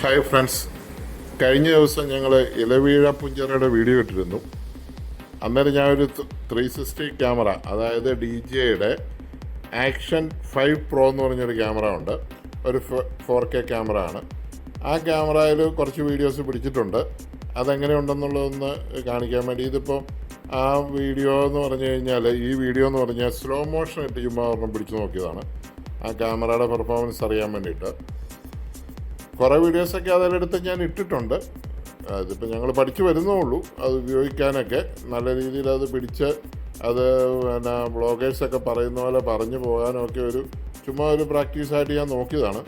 Hi friends, കഴിഞ്ഞ ദിവസം ഞങ്ങൾ ഇലവീഴ പുഞ്ചറയുടെ വീഡിയോ ഇട്ടിരുന്നു. അന്നേരം ഞാനൊരു 360 ക്യാമറ, അതായത് DJയുടെ ആക്ഷൻ 5 പ്രോ എന്ന് പറഞ്ഞൊരു ക്യാമറ ഉണ്ട്. ഒരു 4K ക്യാമറ ആണ്. ആ ക്യാമറയിൽ കുറച്ച് വീഡിയോസ് പിടിച്ചിട്ടുണ്ട്. അതെങ്ങനെയുണ്ടെന്നുള്ളതൊന്ന് കാണിക്കാൻ വേണ്ടി. ഇതിപ്പോൾ ആ വീഡിയോ എന്ന് പറഞ്ഞു കഴിഞ്ഞാൽ, ഈ വീഡിയോ എന്ന് പറഞ്ഞാൽ സ്ലോ മോഷൻ ഇട്ട് ചുമ്മാ ഒരെണ്ണം പിടിച്ചു നോക്കിയതാണ്, ആ ക്യാമറയുടെ പെർഫോമൻസ് അറിയാൻ വേണ്ടിയിട്ട്. കുറേ വീഡിയോസൊക്കെ അതിലെടുത്ത് ഞാൻ ഇട്ടിട്ടുണ്ട്. അതിപ്പോൾ ഞങ്ങൾ പഠിച്ചു വരുന്നേ ഉള്ളൂ അത് ഉപയോഗിക്കാനൊക്കെ. നല്ല രീതിയിൽ അത് പിടിച്ച് അത് പിന്നെ ബ്ലോഗേഴ്സൊക്കെ പറയുന്ന പോലെ പറഞ്ഞു പോകാനൊക്കെ ചുമ്മാ ഒരു പ്രാക്ടീസായിട്ട് ഞാൻ നോക്കിയതാണ്.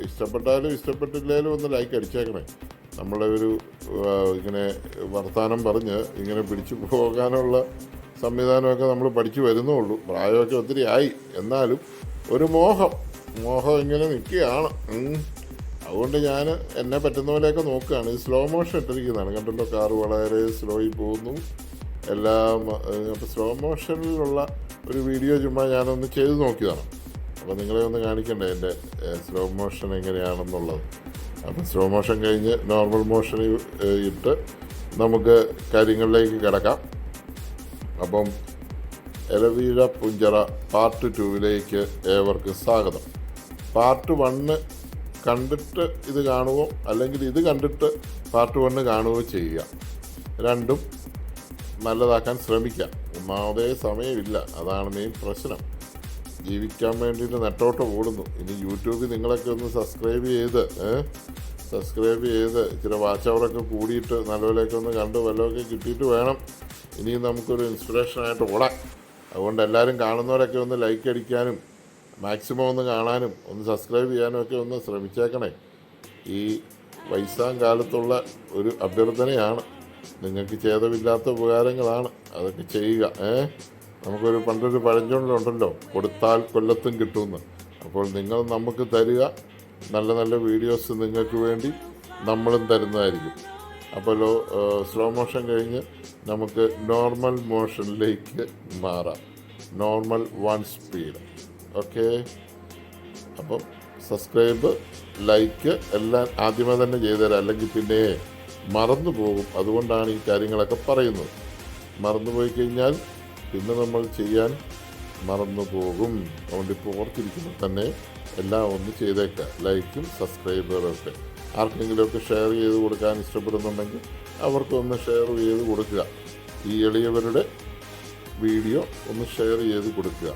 ഇഷ്ടപ്പെട്ടാലും ഇഷ്ടപ്പെട്ടില്ലെങ്കിലും ഒന്ന് ലൈക്ക് അടിച്ചേക്കണേ. നമ്മളെ ഇങ്ങനെ വർത്തമാനം പറഞ്ഞ് ഇങ്ങനെ പിടിച്ചു പോകാനുള്ള സംവിധാനമൊക്കെ നമ്മൾ പഠിച്ചു വരുന്നേ ഉള്ളൂ. പ്രായമൊക്കെ ഒത്തിരി ആയി, എന്നാലും ഒരു മോഹം ഇങ്ങനെ നിൽക്കുകയാണ്. അതുകൊണ്ട് ഞാൻ എന്നെ പറ്റുന്ന പോലെയൊക്കെ നോക്കുകയാണ്. ഇത് സ്ലോ മോഷൻ ഇട്ടിരിക്കുന്നതാണ്, കണ്ടല്ലോ. കാറ് വളരെ സ്ലോയിൽ പോകുന്നു എല്ലാം. അപ്പോൾ സ്ലോ മോഷനിലുള്ള ഒരു വീഡിയോ ചുമ്മാ ഞാനൊന്ന് ചെയ്ത് നോക്കിയതാണ്. അപ്പോൾ നിങ്ങളെ ഒന്ന് കാണിക്കണ്ടേ എൻ്റെ സ്ലോ മോഷൻ എങ്ങനെയാണെന്നുള്ളത്. അപ്പോൾ സ്ലോ മോഷൻ കഴിഞ്ഞ് നോർമൽ മോഷൻ ഇട്ട് നമുക്ക് കാര്യങ്ങളിലേക്ക് കിടക്കാം. അപ്പം ഇലവീഴ പുഞ്ചറ പാർട്ട് 2 ഏവർക്കും സ്വാഗതം. പാർട്ട് 1 കണ്ടിട്ട് ഇത് കാണുകയോ അല്ലെങ്കിൽ ഇത് കണ്ടിട്ട് പാർട്ട് 1 കാണുകയോ ചെയ്യുക. രണ്ടും നല്ലതാക്കാൻ ശ്രമിക്കാം. ഒന്നാമതേ സമയമില്ല, അതാണ് മെയിൻ പ്രശ്നം. ജീവിക്കാൻ വേണ്ടിയിട്ട് നെട്ടോട്ട് ഓടുന്നു. ഇനി യൂട്യൂബിൽ നിങ്ങളൊക്കെ ഒന്ന് സബ്സ്ക്രൈബ് ചെയ്ത് ഇച്ചിരി വാച്ച് അവറൊക്കെ കൂടിയിട്ട് നല്ലപോലെയൊക്കെ ഒന്ന് കണ്ട് വല്ലതൊക്കെ കിട്ടിയിട്ട് വേണം ഇനിയും നമുക്കൊരു ഇൻസ്പിറേഷനായിട്ട് ഓടാൻ. അതുകൊണ്ട് എല്ലാവരും കാണുന്നവരൊക്കെ ഒന്ന് ലൈക്ക് അടിക്കാനും മാക്സിമം ഒന്ന് കാണാനും ഒന്ന് സബ്സ്ക്രൈബ് ചെയ്യാനും ഒക്കെ ഒന്ന് ശ്രമിച്ചേക്കണേ. ഈ വയസ്സാം കാലത്തുള്ള ഒരു അഭ്യർത്ഥനയാണ്. നിങ്ങൾക്ക് ഛേദമില്ലാത്ത ഉപകാരങ്ങളാണ്, അതൊക്കെ ചെയ്യുക. നമുക്കൊരു പണ്ടൊരു പഴഞ്ചൊല്ലുണ്ടല്ലോ, കൊടുത്താൽ കൊല്ലത്തും കിട്ടുമെന്ന്. അപ്പോൾ നിങ്ങൾ നമുക്ക് തരിക, നല്ല നല്ല വീഡിയോസ് നിങ്ങൾക്ക് വേണ്ടി നമ്മളും തരുന്നതായിരിക്കും. അപ്പോൾ സ്ലോ മോഷൻ കഴിഞ്ഞ് നമുക്ക് നോർമൽ മോഷനിലേക്ക് മാറാം. Normal 1 speed. ഓക്കെ. അപ്പം സബ്സ്ക്രൈബ്, ലൈക്ക് എല്ലാം ആദ്യമേ തന്നെ ചെയ്തുതരാം, അല്ലെങ്കിൽ പിന്നെ മറന്നു പോകും. അതുകൊണ്ടാണ് ഈ കാര്യങ്ങളൊക്കെ പറയുന്നത്. മറന്നു പോയി കഴിഞ്ഞാൽ പിന്നെ നമ്മൾ ചെയ്യാൻ മറന്നു പോകും. അതുകൊണ്ട് ഇപ്പോൾ ഓർത്തിരിക്കുമ്പോൾ തന്നെ എല്ലാം ഒന്ന് ചെയ്തേക്കാം, ലൈക്കും സബ്സ്ക്രൈബറൊക്കെ. ആർക്കെങ്കിലുമൊക്കെ ഷെയർ ചെയ്ത് കൊടുക്കാൻ ഇഷ്ടപ്പെടുന്നുണ്ടെങ്കിൽ അവർക്കൊന്ന് ഷെയർ ചെയ്ത് കൊടുക്കുക. ഈ എളിയവരുടെ വീഡിയോ ഒന്ന് ഷെയർ ചെയ്ത് കൊടുക്കുക.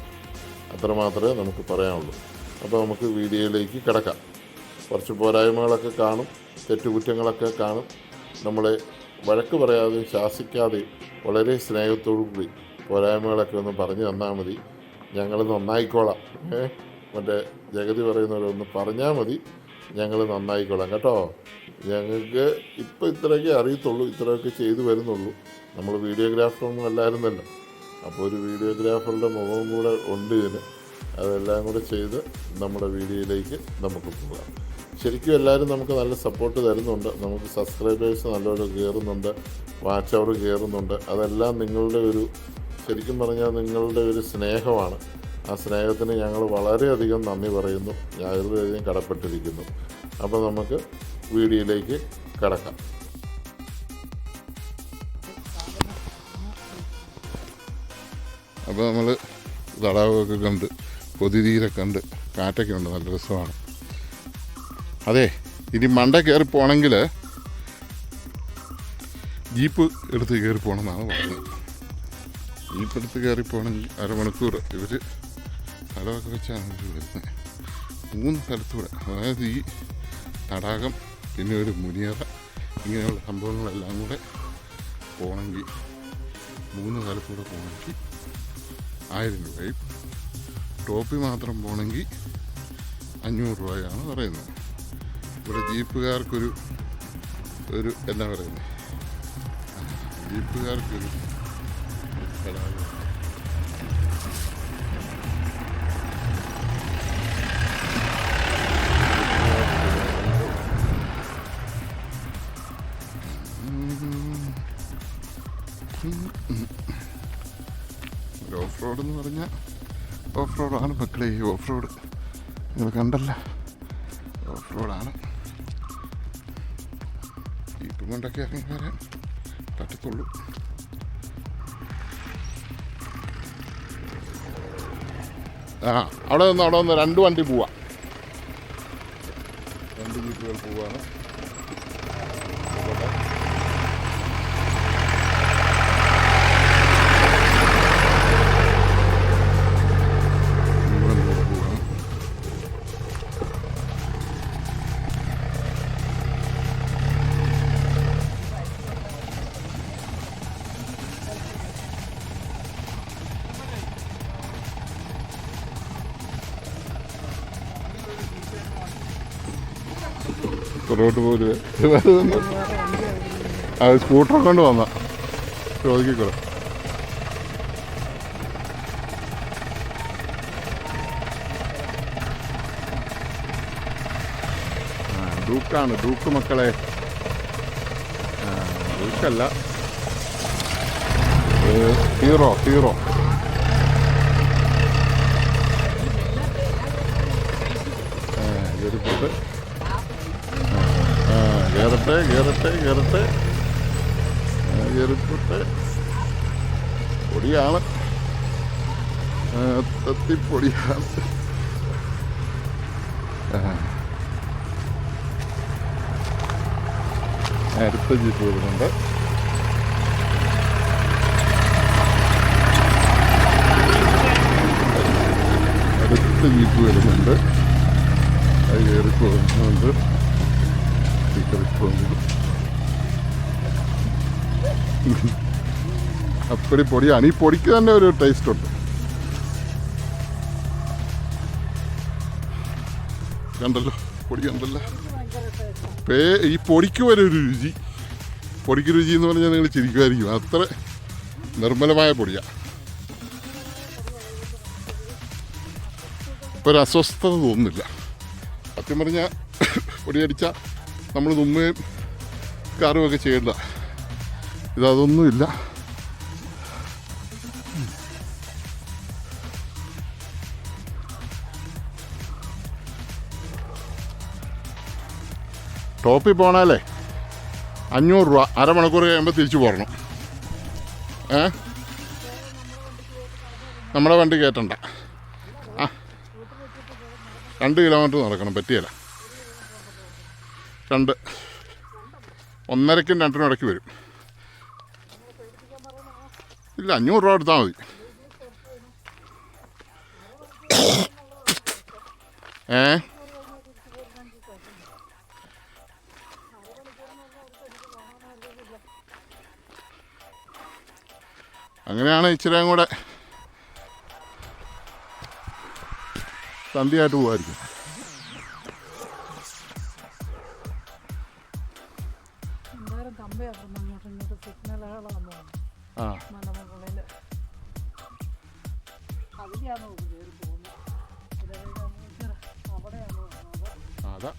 അത്രമാത്രമേ നമുക്ക് പറയാനുള്ളൂ. അപ്പോൾ നമുക്ക് വീഡിയോയിലേക്ക് കിടക്കാം. കുറച്ച് പോരായ്മകളൊക്കെ കാണും, തെറ്റുകുറ്റങ്ങളൊക്കെ കാണും. നമ്മളെ വഴക്ക് പറയാതെയും ശാസിക്കാതെയും വളരെ സ്നേഹത്തോടു കൂടി പോരായ്മകളൊക്കെ ഒന്ന് പറഞ്ഞു തന്നാൽ മതി. ഞങ്ങൾ നന്നായിക്കോളാം. മറ്റേ ജഗതി പറയുന്നവരൊന്ന് പറഞ്ഞാൽ മതി, ഞങ്ങൾ നന്നായിക്കോളാം കേട്ടോ. ഞങ്ങൾക്ക് ഇപ്പോൾ ഇത്രയൊക്കെ അറിയത്തുള്ളൂ, ഇത്രയൊക്കെ ചെയ്തു വരുന്നുള്ളൂ. നമ്മൾ വീഡിയോഗ്രാഫറൊന്നും അല്ലായിരുന്നല്ലോ. അപ്പോൾ ഒരു വീഡിയോഗ്രാഫറുടെ മുഖവും കൂടെ ഉണ്ട് ഇതിന്. അതെല്ലാം കൂടെ ചെയ്ത് നമ്മുടെ വീഡിയോയിലേക്ക് നമുക്ക് പോകാം. ശരിക്കും എല്ലാവരും നമുക്ക് നല്ല സപ്പോർട്ട് തരുന്നുണ്ട്. നമുക്ക് സബ്സ്ക്രൈബേഴ്സ് നല്ലപോലെ കയറുന്നുണ്ട്, വാച്ച് അവർ കയറുന്നുണ്ട്. അതെല്ലാം നിങ്ങളുടെ ശരിക്കും പറഞ്ഞാൽ നിങ്ങളുടെ ഒരു സ്നേഹമാണ്. ആ സ്നേഹത്തിന് ഞങ്ങൾ വളരെയധികം നന്ദി പറയുന്നു, വളരെയധികം കടപ്പെട്ടിരിക്കുന്നു. അപ്പോൾ നമുക്ക് വീഡിയോയിലേക്ക് കടക്കാം. അപ്പോൾ നമ്മൾ തടാകമൊക്കെ കണ്ട് കൊതിതീരൊക്കെ കണ്ട് കാറ്റൊക്കെ ഉണ്ട്, നല്ല രസമാണ്. അതെ, ഇനി മണ്ട കയറി പോകണമെങ്കിൽ ജീപ്പ് എടുത്ത് കയറി പോകണമെന്നാണ് പറഞ്ഞത്. ജീപ്പ് എടുത്ത് കയറി പോകണമെങ്കിൽ അരമണിക്കൂർ ഇവർ സ്ഥലമൊക്കെ വെച്ചാണ് വരുന്നത്. 3 സ്ഥലത്തൂടെ, അതായത് ഈ തടാകം, പിന്നെ ഒരു മുനിയറ, ഇങ്ങനെയുള്ള സംഭവങ്ങളെല്ലാം കൂടെ പോകണമെങ്കിൽ 3 സ്ഥലത്തൂടെ പോകണമെങ്കിൽ 1000 രൂപയും, ടോപ്പിൽ മാത്രം പോകണമെങ്കിൽ 500 രൂപയാണ് പറയുന്നത്. ഇവിടെ ജീപ്പുകാർക്കൊരു എന്താ പറയുന്നത്, ജീപ്പുകാർക്കൊരു തടാകം. ഓഫ് റോഡ് എന്ന് പറഞ്ഞാൽ ഓഫ് റോഡാണ് മക്കളെ. ഈ ഓഫ് റോഡ് നിങ്ങൾ കണ്ടല്ലോ, ഓഫ് റോഡാണ്. ജീപ്പും കൊണ്ടൊക്കെ ഇറങ്ങി വരാൻ പറ്റത്തുള്ളൂ. അവിടെ നിന്ന് 2 വണ്ടി പോവാം. 2 ജീപ്പുകൾ പോവാണ്. പുറകോട്ട് പോരുവേ. അത് സ്കൂട്ടർ കൊണ്ട് വന്ന ചോദിക്കൂടെ. ഡൂക്കാണ്, ഡൂക്ക് മക്കളെ. ഡൂക്കല്ല, ഹീറോ. കയറിപ്പോട്ട് കയറിപ്പോട്ടെ. പൊടിയാണ്, പൊടിയാണ്. അടുത്ത ജീപ്പ് വരുന്നുണ്ട്. അടുത്ത ജീപ്പ് വരുന്നുണ്ട്. അത് കയറിപ്പോകുന്നുണ്ട്. അപ്പടി പൊടിയാണ്. ഈ പൊടിക്ക് തന്നെ ഒരു ടേസ്റ്റ് ഉണ്ട്. കണ്ടല്ലോ, പൊടി കണ്ടല്ലോ. ഈ പൊടിക്ക് വരെ ഒരു രുചി. പൊടിക്ക് രുചി എന്ന് പറഞ്ഞാൽ നിങ്ങൾ ചിരിക്കുമായിരിക്കും. അത്ര നിർമ്മലമായ പൊടിയാണ്. ഇപ്പോൾ ഒരു അസ്വസ്ഥത തോന്നുന്നില്ല. സത്യം പറഞ്ഞാൽ പൊടിയടിച്ചാൽ നമ്മൾ തുമ്മുകയും കാറുമൊക്കെ ചെയ്യേണ്ട. ഇതൊന്നുമില്ല. ടോപ്പിൽ പോകണല്ലേ 500 രൂപ. അരമണിക്കൂർ കഴിയുമ്പോൾ തിരിച്ചു പോരണം. നമ്മുടെ വണ്ടി കയറ്റണ്ട. 2 കിലോമീറ്റർ നടക്കണം. പറ്റിയല്ല. 1.5ക്കും 2-നും ഇടയ്ക്ക് വരും. ഇല്ല, 500 രൂപ എടുത്താൽ മതി. അങ്ങനെയാണ് ഇച്ചിരിയും കൂടെ സന്ധ്യയായിട്ട് പോകുമായിരിക്കും. അതാ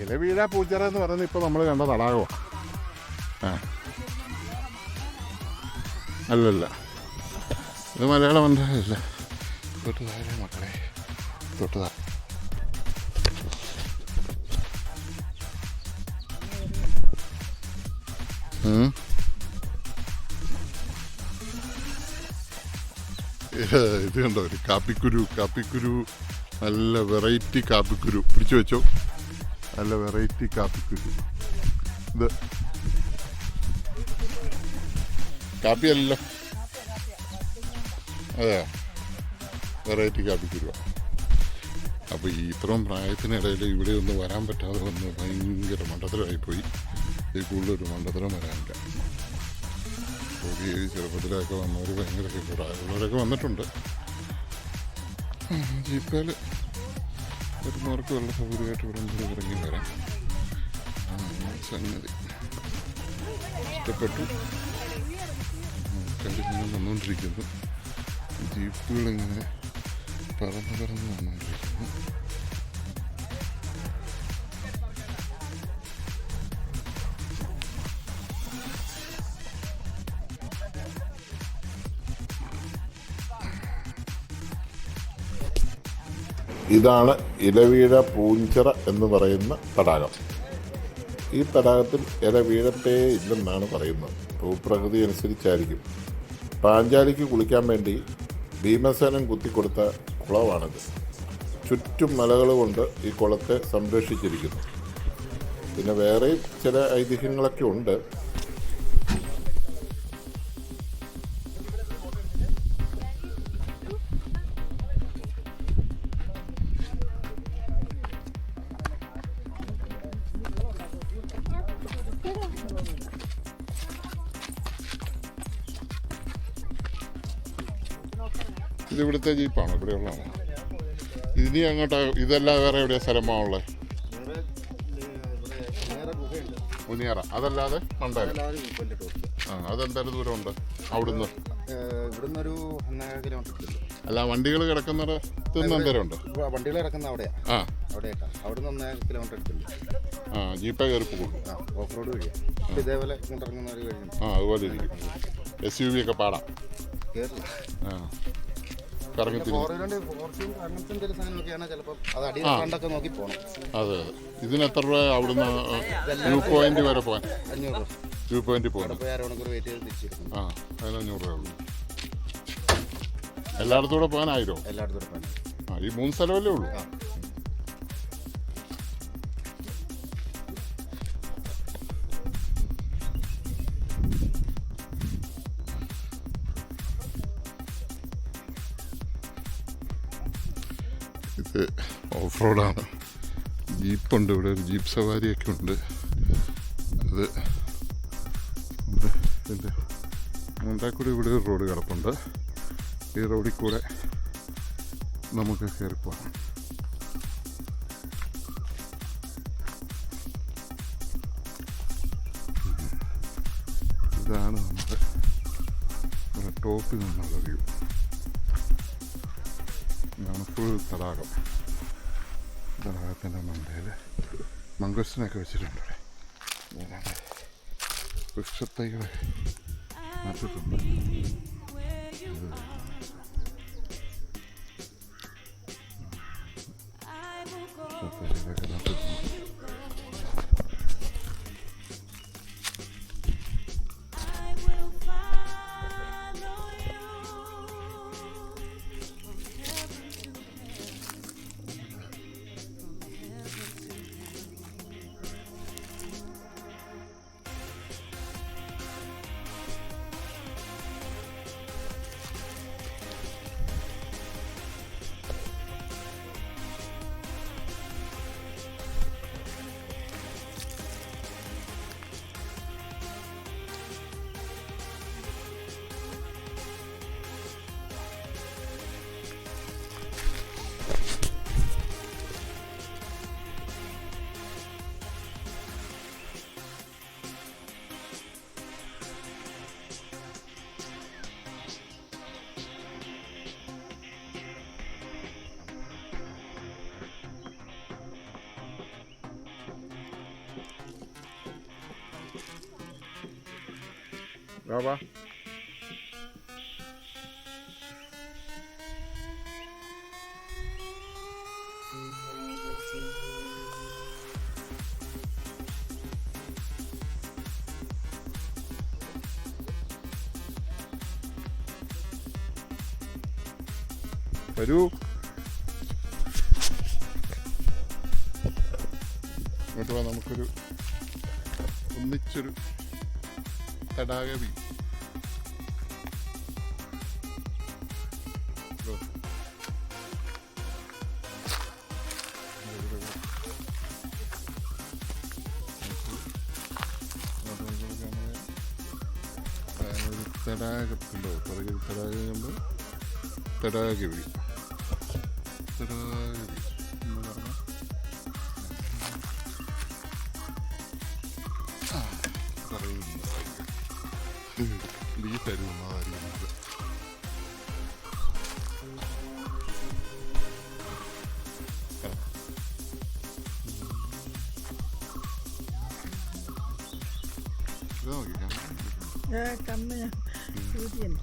ഇലവീഴ പൂച്ചറ എന്ന് പറയുന്നത് ഇപ്പോൾ നമ്മൾ കണ്ട തടാകമാണ്. അല്ലല്ല, ഇത് മലയാളം മണ്ടല്ല. തൊട്ട് താഴെ മക്കളെ, തൊട്ട് താഴെ. ഇത് കണ്ടോ, ഒരു കാപ്പിക്കുരു നല്ല വെറൈറ്റി കാപ്പിക്കുരു. പിടിച്ചു വെച്ചോ, നല്ല വെറൈറ്റി കാപ്പിക്കുരു. ഇത് കാപ്പിയല്ലോ, അതെയോ? വെറൈറ്റി കാപ്പിക്കുരുവ. അപ്പോൾ ഈ ഇത്രയും പ്രായത്തിനിടയിൽ ഇവിടെ ഒന്ന് വരാൻ പറ്റാതെ വന്ന് ഭയങ്കര മണ്ടത്തരമായിപ്പോയി. ഈ കൂടുതലൊരു മണ്ടത്തരം വരാനില്ല. ഈ ചെറുപ്പത്തിലൊക്കെ വന്നവർ ഭയങ്കര പ്രായമുള്ളവരൊക്കെ വന്നിട്ടുണ്ട്. ജീപ്പേൽ വരുന്നവർക്ക് വെള്ള സൗകര്യമായിട്ട് ഇവിടെ എന്തെങ്കിലും ഇറങ്ങി വരാം. സംഗതി ഇഷ്ടപ്പെട്ടു. ആൾക്കാരിങ്ങനെ വന്നുകൊണ്ടിരിക്കുന്നു. ജീപ്പുകളിങ്ങനെ പറന്ന് വന്നുകൊണ്ടിരിക്കുന്നു. ഇതാണ് ഇലവീഴ പൂഞ്ചിറ എന്ന് പറയുന്ന തടാകം. ഈ തടാകത്തിൽ ഇല വീഴത്തേ ഇല്ലെന്നാണ് പറയുന്നത്. ഭൂപ്രകൃതി അനുസരിച്ചായിരിക്കും. പാഞ്ചാലിക്ക് കുളിക്കാൻ വേണ്ടി ഭീമസേനൻ കുത്തിക്കൊടുത്ത കുളമാണിത്. ചുറ്റും മലകൾ കൊണ്ട് ഈ കുളത്തെ സംരക്ഷിച്ചിരിക്കുന്നു. പിന്നെ വേറെ ചില ഐതിഹ്യങ്ങളൊക്കെ ഉണ്ട്. ഇതിവിടുത്തെ ജീപ്പാണോ? ഇവിടെയുള്ളതാണോ? ഇനി അങ്ങോട്ട് ഇതെല്ലാം വേറെ എവിടെയാ സ്ഥലമാണുള്ളത്? മുനിയറ അതല്ലാതെ മണ്ടാരം. അതെന്തായാലും ദൂരമുണ്ട് അവിടുന്ന്? ഇവിടുന്നൊരു 1.5 കിലോമീറ്റർ. അല്ല, വണ്ടികൾ കിടക്കുന്നിടത്ത് എന്തേരം ഉണ്ട്? വണ്ടികൾ കിടക്കുന്ന അവിടെയാ. അവിടെയായിട്ടാ. അവിടുന്ന് 1.5 കിലോമീറ്റർ എടുത്തിട്ടുണ്ട്. ജീപ്പേ കയറി പോകും. ഓഫ് റോഡ് വഴിയാ. ഇതേപോലെ ഇറങ്ങുന്നവർ കഴിഞ്ഞു. അതുപോലെ ഇരിക്കും. SUV ഒക്കെ പാടാം. കറങ്ങി നോക്കി പോകണം. അതെ. ഇതിന് എത്ര രൂപ അവിടുന്ന് വ്യൂ പോയിന്റ് വരെ പോകാൻ? 500 രൂപ. വ്യൂ പോയിന്റ് പോകാൻ അരമണിക്കൂർ വെയിറ്റ് ചെയ്ത് തിരിച്ചു. അതിന് 500 രൂപ ഉള്ളൂ. എല്ലായിടത്തും കൂടെ പോകാൻ 1000? എല്ലായിടത്തും പോകാൻ. ഈ 3 സ്ഥലമല്ലേ ഉള്ളൂ? ഇത് ഓഫ് റോഡാണ്. ജീപ്പുണ്ട് ഇവിടെ. ഒരു ജീപ്പ് സവാരിയൊക്കെ ഉണ്ട്. അത് ഇതിൻ്റെ മുണ്ടാക്കൂടി ഇവിടെ ഒരു റോഡ് കിടപ്പുണ്ട്. ഈ റോഡിൽ കൂടെ നമുക്ക് കയറിപ്പോകാം. ഇതാണ് നമ്മുടെ ടോപ്പിൽ നിന്നുള്ള വ്യൂ. ഇതാണ് ഫുൾ തടാകം. തടാകത്തിൻ്റെ മണ്ടയിൽ മംഗോസ്റ്റിനൊക്കെ വെച്ചിട്ടുണ്ട്. ഇവിടെ വൃക്ഷത്തൈകൾ നട്ടിട്ടുണ്ട്. വാ. വരൂ. ഇങ്ങോട്ട് വാ. നമുക്കൊരു ഒന്നിച്ചൊരു തടാകവി. തടാകത്തിലോ പുറകിൽ തടാകം കൊണ്ട് തടാകവി. തടാകവി എന്ന് പറഞ്ഞാൽ ഈ തരുന്നത് കണ്ണ് സൂര്യൻ.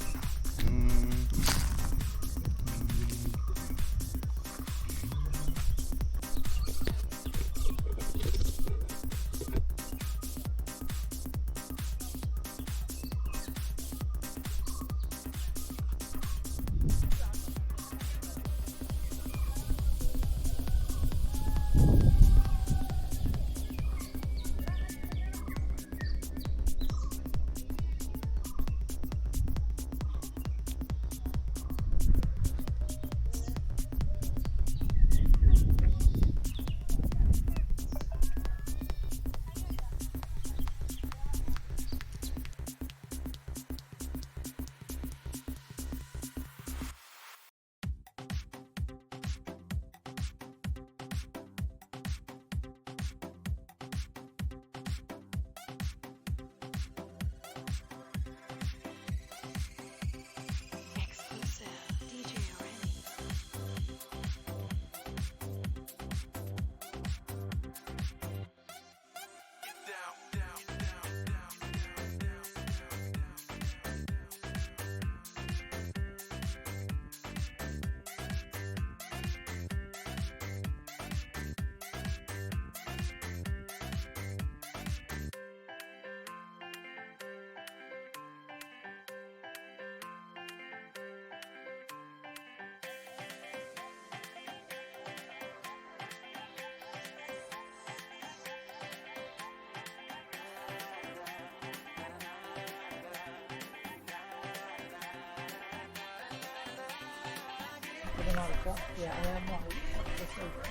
ഇത് നടക്കാം വ്യായാമമായി എക്സസൈസ്.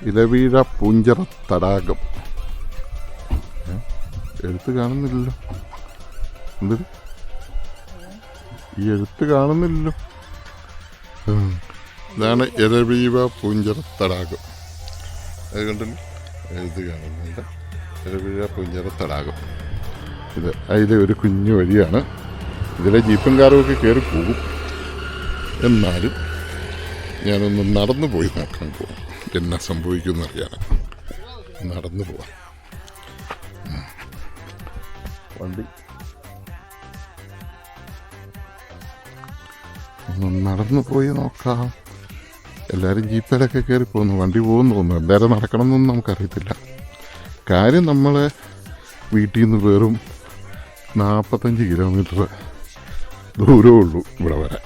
ഇലവീഴ പൂഞ്ചിറ തടാകം. എഴുത്ത് കാണുന്നില്ലല്ലോ. എന്ത് ഈ എഴുത്ത് കാണുന്നില്ലല്ലോ. ഇതാണ് ഇരവീഴ പൂഞ്ചിറ തടാകം. അത് കണ്ടല്ലോ, എഴുത്ത് കാണുന്നില്ല. ഇരവീഴ പൂഞ്ചിറ തടാകം. ഇത് അതിലെ ഒരു കുഞ്ഞു വഴിയാണ്. ഇതിലെ ജീപ്പും കാറും ഒക്കെ കയറി പോകും. എന്നാലും ഞാനൊന്ന് നടന്നു പോയി നോക്കാൻ പോകും. എന്നാ സംഭവിക്കുമെന്നറിയാൻ നടന്നു പോവാം. വണ്ടി ഒന്ന് നടന്നു പോയി നോക്കാം. എല്ലാവരും ജീപ്പിലൊക്കെ കയറി പോകുന്നു. വണ്ടി പോകുന്നു തോന്നുന്നു. എല്ലാവരും നടക്കണമെന്നൊന്നും നമുക്കറിയത്തില്ല. കാര്യം നമ്മളെ വീട്ടിൽ നിന്ന് വെറും 45 കിലോമീറ്റർ ദൂരമേ ഉള്ളൂ ഇവിടെ വരാൻ.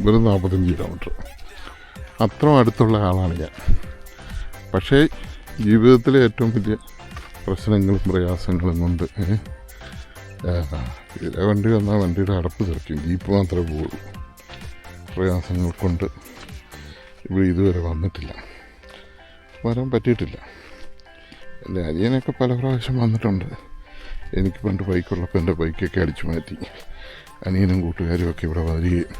വെറും 45 കിലോമീറ്റർ. അത്ര അടുത്തുള്ള ആളാണ് ഞാൻ. പക്ഷേ ജീവിതത്തിലെ ഏറ്റവും വലിയ പ്രശ്നങ്ങളും പ്രയാസങ്ങളും കൊണ്ട് ഇതിലെ വണ്ടി വന്നാൽ വണ്ടിയുടെ അടപ്പ് തെറിക്കും. ജീപ്പ് മാത്രമേ പോകുള്ളൂ. പ്രയാസങ്ങൾ കൊണ്ട് ഇവിടെ ഇതുവരെ വന്നിട്ടില്ല, വരാൻ പറ്റിയിട്ടില്ല. എൻ്റെ അനിയനൊക്കെ പല പ്രാവശ്യം വന്നിട്ടുണ്ട്. എനിക്ക് പണ്ട് ബൈക്കുള്ളപ്പോൾ എൻ്റെ ബൈക്കൊക്കെ അടിച്ചു മാറ്റി അനിയനും കൂട്ടുകാരും ഒക്കെ ഇവിടെ വരികയും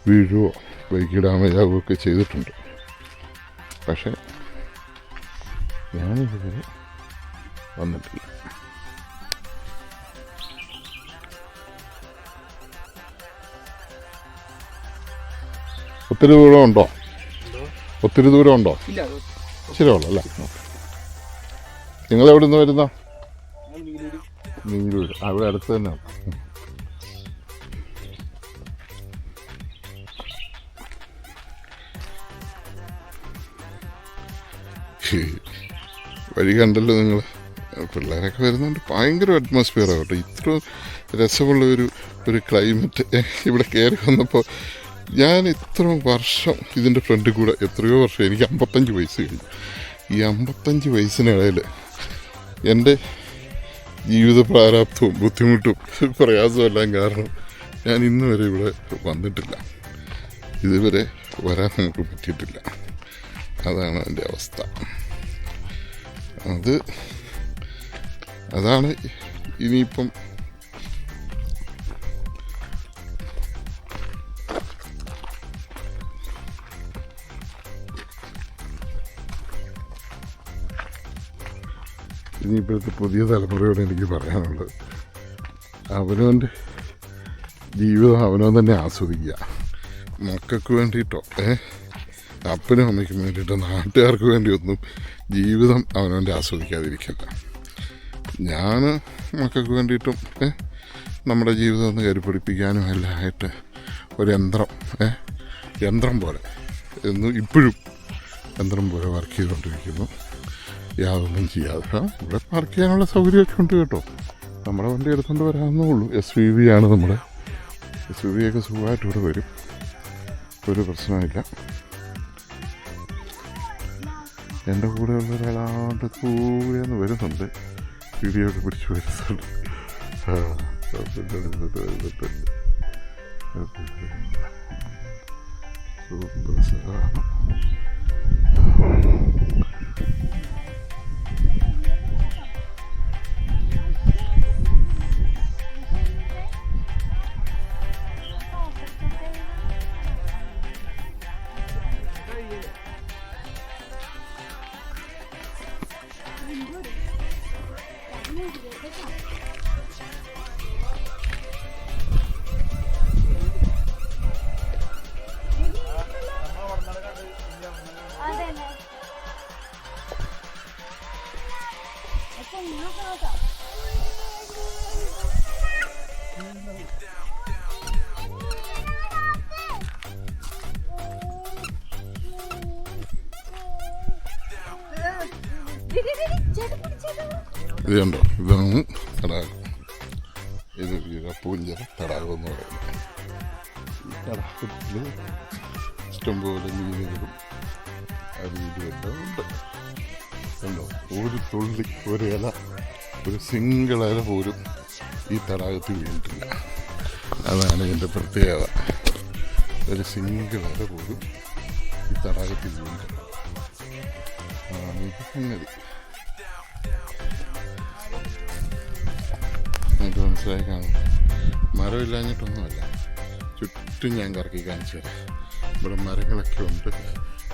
വീഴുവോ ബൈക്ക് ഡാമേജ് ആവുകയൊക്കെ ചെയ്തിട്ടുണ്ട്. പക്ഷേ ഞാനിതുവരെ വന്നിട്ടില്ല. ഒത്തിരി ദൂരം ഉണ്ടോ? ഒത്തിരി ദൂരം ഉണ്ടോ? ശരിയുള്ളൂ അല്ലേ? നിങ്ങൾ എവിടെ നിന്ന് വരുന്ന? നീലൂർ. അവിടെ അടുത്ത് തന്നെയാണ്. വഴി കണ്ടല്ലോ നിങ്ങൾ. പിള്ളേരൊക്കെ വരുന്നുണ്ട്. ഭയങ്കര അറ്റ്മോസ്ഫിയറാണ് കേട്ടോ. ഇത്ര രസമുള്ള ഒരു ക്ലൈമറ്റ് ഇവിടെ കയറി വന്നപ്പോൾ ഞാൻ ഇത്ര വർഷം ഇതിൻ്റെ ഫ്രണ്ടിൽ കൂടെ എത്രയോ വർഷം, എനിക്ക് 55 വയസ്സ് കഴിഞ്ഞു. ഈ 55 വയസ്സിനിടയിൽ എൻ്റെ ജീവിത പ്രാരാബ്ധവും ബുദ്ധിമുട്ടും പ്രയാസവും എല്ലാം കാരണം ഞാൻ ഇന്ന് വരെ ഇവിടെ വന്നിട്ടില്ല. ഇതുവരെ വരാൻ നമുക്ക് പറ്റിയിട്ടില്ല. അതാണ് എൻ്റെ അവസ്ഥ. അതാണ് ഇനിയിപ്പം ഇനിയിപ്പോഴത്തെ പുതിയ തലമുറയോട് എനിക്ക് പറയാനുള്ളത്, അവനവൻ്റെ ജീവിതം അവനവൻ തന്നെ ആസ്വദിക്കുക. മക്കൾക്ക് വേണ്ടിയിട്ടോ അപ്പനും അമ്മയ്ക്കും വേണ്ടിയിട്ടോ നാട്ടുകാർക്ക് വേണ്ടിയൊന്നും ജീവിതം അവനവൻ്റെ ആസ്വദിക്കാതിരിക്കില്ല. ഞാൻ മക്കൾക്ക് വേണ്ടിയിട്ടും നമ്മുടെ ജീവിതം ഒന്ന് കരുപിടിപ്പിക്കാനും എല്ലാം ആയിട്ട് ഒരു യന്ത്രം പോലെ ഇപ്പോഴും യന്ത്രം പോലെ വർക്ക് ചെയ്തുകൊണ്ടിരിക്കുന്നു. യാതൊന്നും ചെയ്യാതെ ഇവിടെ പാർക്ക് ചെയ്യാനുള്ള സൗകര്യമൊക്കെ ഉണ്ട് കേട്ടോ. നമ്മുടെ വണ്ടി എടുത്തുകൊണ്ട് വരാമെന്നേ ഉള്ളൂ. SUV ആണ് നമ്മുടെ. SUV ഒക്കെ സുഖമായിട്ട് ഇവിടെ വരും, ഒരു പ്രശ്നമില്ല. എൻ്റെ കൂടെയുള്ള ഒരാളാണ്ട് കൂടെയൊന്ന് വരുന്നുണ്ട്, വീഡിയോ ഒക്കെ പിടിച്ച് വരുന്നുണ്ട്. സൂപ്പർ സാധനം. ഇത് കണ്ടോ, ഇതാണ് തടാകം. ഇത് പൂഞ്ചിറ തടാകം എന്ന് പറയുന്നത്. ഈ തടാകത്തിൽ ഇഷ്ടംപോലെ മീനുകളും അരിയിലും ഉണ്ട്. കണ്ടോ, ഒരു തുള്ളി, ഒരു ഇല, ഒരു സിംഗിൾ ഇല പോലും ഈ തടാകത്തിൽ വീണിട്ടില്ല. അതാണ് ഇതിൻ്റെ പ്രത്യേകത. ഒരു സിംഗിൾ ഇല പോലും ഈ തടാകത്തിൽ ഉണ്ട്. ഇത് സംഗതി നിങ്ങൾക്ക് മനസ്സിലായി കാണും. മരമില്ലാഞ്ഞിട്ടൊന്നുമല്ല, ചുറ്റും ഞാൻ കറക്കി കാണിച്ചു തരാം. ഇവിടെ മരങ്ങളൊക്കെ ഉണ്ട്,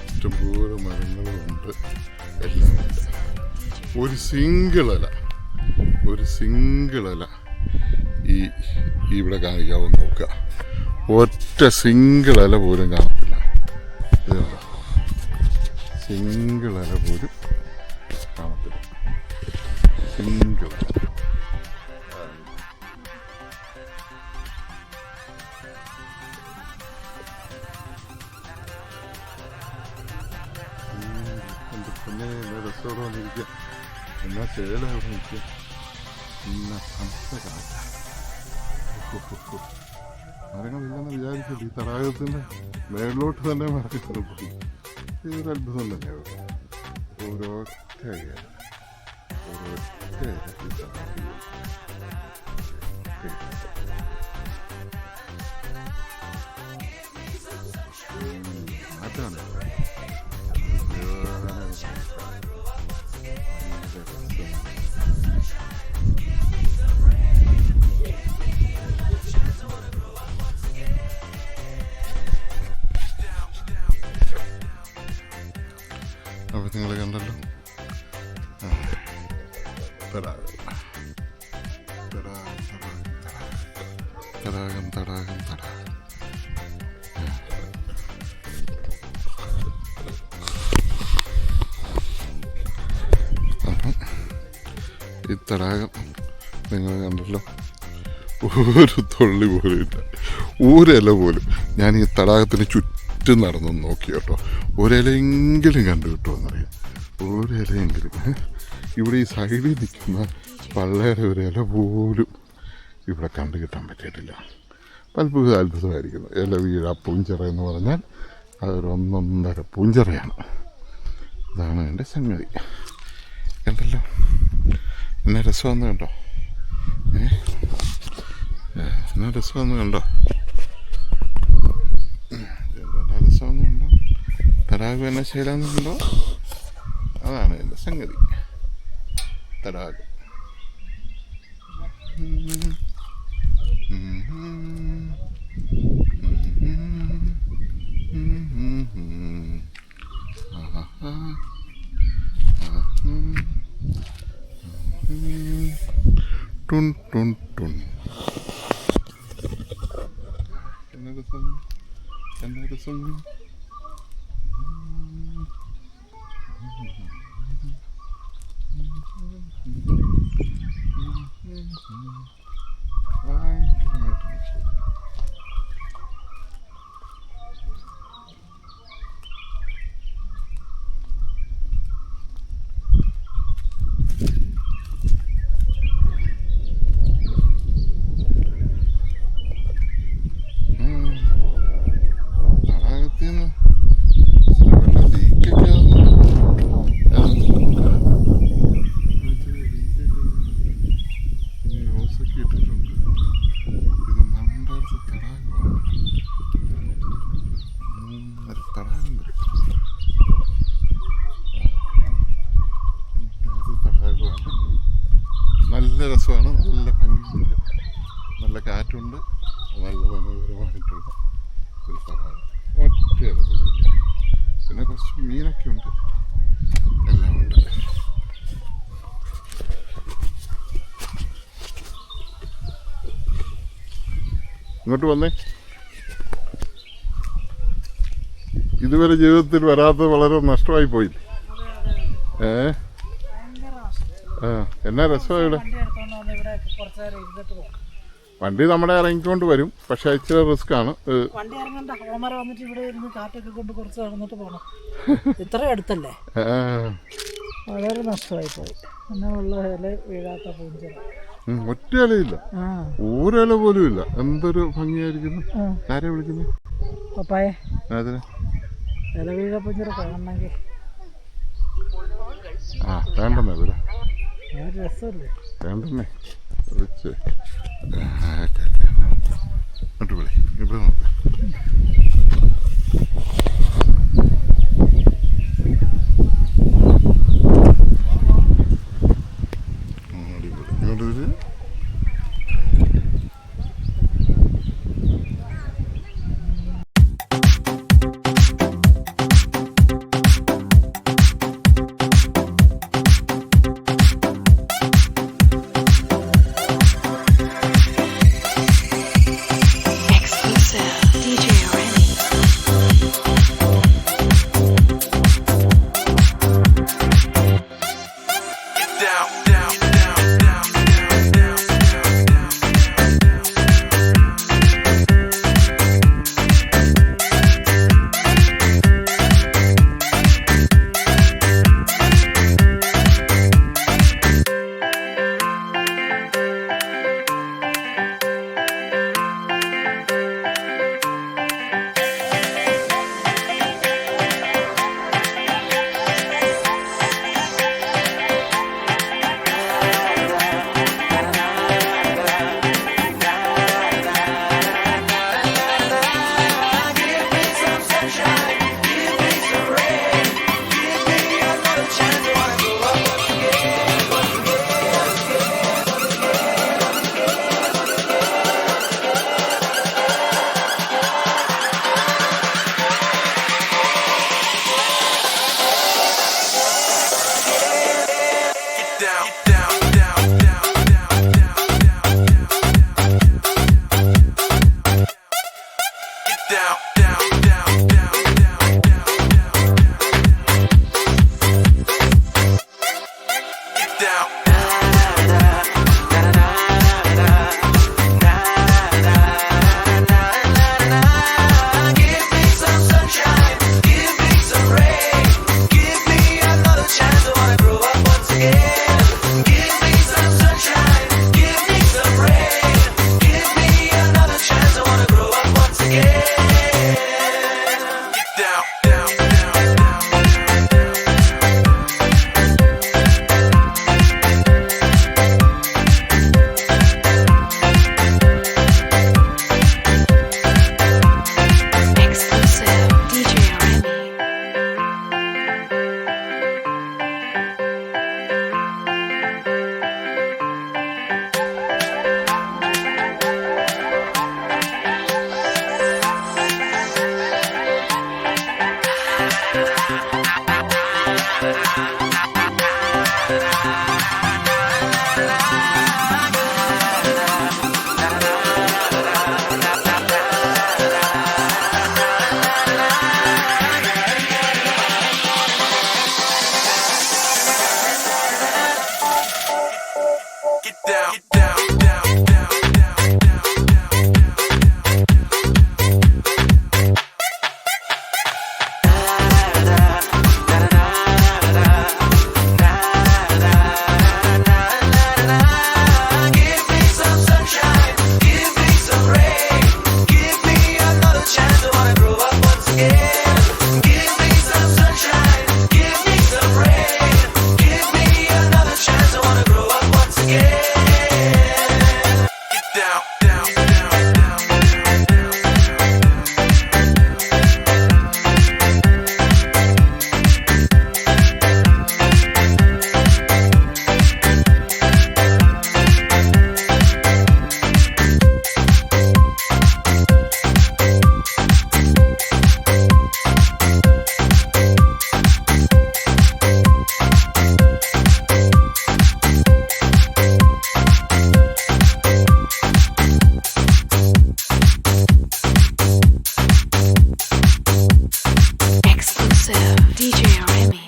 ഇഷ്ടംപോലെ മരങ്ങളും ഉണ്ട്, എല്ലാം ഉണ്ട്. ഒരു സിംഗിൾ ഇല ഈ ഇവിടെ കാണിക്കാവോ നോക്കുക. ഒറ്റ സിംഗിൾ ഇല പോലും കാണത്തില്ല. ഇത് കണ്ടോ, സിംഗിൾ ഇല പോലും കാണത്തില്ല. സിംഗിൾ ഇല. പിന്നെ രസത്തോടെ വന്നിരിക്കുക. എന്നാ ചേല അവിടെ നിൽക്കുക, എന്നാ തണുത്ത കാറ്റ. മരങ്ങളില്ലെന്ന് വിചാരിച്ചില്ല, ഈ തടാകത്തിൻ്റെ മേളിലോട്ട് തന്നെ മരങ്ങൾ പോയി. ഇതൊരു അത്ഭുതം തന്നെയാണ്. ഒരൊറ്റ ഇല മാറ്റാണ്. അപ്പോൾ നിങ്ങൾ കണ്ടല്ലോ, തടാകം. ഈ തടാകം നിങ്ങൾ കണ്ടല്ലോ, ഒരു തുള്ളി പോലും ഇല്ല, ഒരില പോലും. ഞാൻ ഈ തടാകത്തിന് ചുറ്റും നടന്നു നോക്കി കേട്ടോ, ഒരിലയെങ്കിലും കണ്ടു കിട്ടുമെന്നറിയാം. ഒരിലയെങ്കിലും. ഇവിടെ ഈ സൈഡിൽ നിൽക്കുന്ന പള്ളയുടെ ഒരു ഇല പോലും ഇവിടെ കണ്ടു കിട്ടാൻ പറ്റിയിട്ടില്ല. അത്ഭുതമായിരിക്കുന്നു. ഇല വീഴ പൂഞ്ചിറ എന്ന് പറഞ്ഞാൽ അതൊരു 1.5 പൂഞ്ചിറയാണ്. ഇതാണ് എൻ്റെ സംഗതി. കണ്ടല്ലോ, എന്നാ രസമെന്ന് കണ്ടോ, എന്നാ രസമെന്ന് കണ്ടോ, എന്നാ രസമെന്ന് കണ്ടോ, തടാകം എന്ന ശൈലാന്ന് കണ്ടോ. അതാണ് എൻ്റെ സംഗതി, തടാകം. ടുൺ ടുൺ ടുൺ. എന്നാ രസം. നല്ല രസമാണ്, നല്ല ഭംഗിയുണ്ട്, നല്ല കാറ്റുണ്ട്, നല്ല മനോഹരമായിട്ടുള്ള ഒരു സ്ഥലമാണ്. ഒറ്റയാണ്. പിന്നെ കുറച്ച് മീനൊക്കെ ഉണ്ട്, എല്ലാം ഉണ്ട്. ഇങ്ങോട്ട് വന്നേ. ഇതുവരെ ജീവിതത്തിൽ വരാത്തത് വളരെ നഷ്ടമായി പോയില്ലേ? എന്നാ രസമാണ് ഇവിടെ. വണ്ടി നമ്മുടെ ഇറങ്ങിക്കൊണ്ട് വരും, പക്ഷെ ഇച്ചിരി റിസ്ക് ആണ്. വണ്ടി ഇറങ്ങണ്ട, ഓമര വന്നിട്ട് ഇവിടെ ഇരുന്ന് കാറ്റൊക്കെ കൊണ്ട് കുറച്ച് നടന്നിട്ട് പോകണം. ഇത്ര അടുത്തല്ലേ, വളരെ നഷ്ടമായി പോയി. പിന്നെ ഉള്ള ഇല വീഴാത്ത പൂഞ്ചിറ, ഒറ്റ ഇലയില്ല, ഒരില പോലും ഇല്ല. എന്തൊരു ഭംഗിയായിരിക്കുന്നു. ആരെ വിളിക്കുന്നു? പപ്പായ അതിന് ഇല വീഴ പൂഞ്ചിറ കാണണമെങ്കിൽ വേണ്ടെന്നേ ഇവിടെ രസമല്ലേ, വേണ്ടെന്നേ വിളിച്ച് അടിപൊളി. ഇവിടെ നോക്കാം. DJ Remy.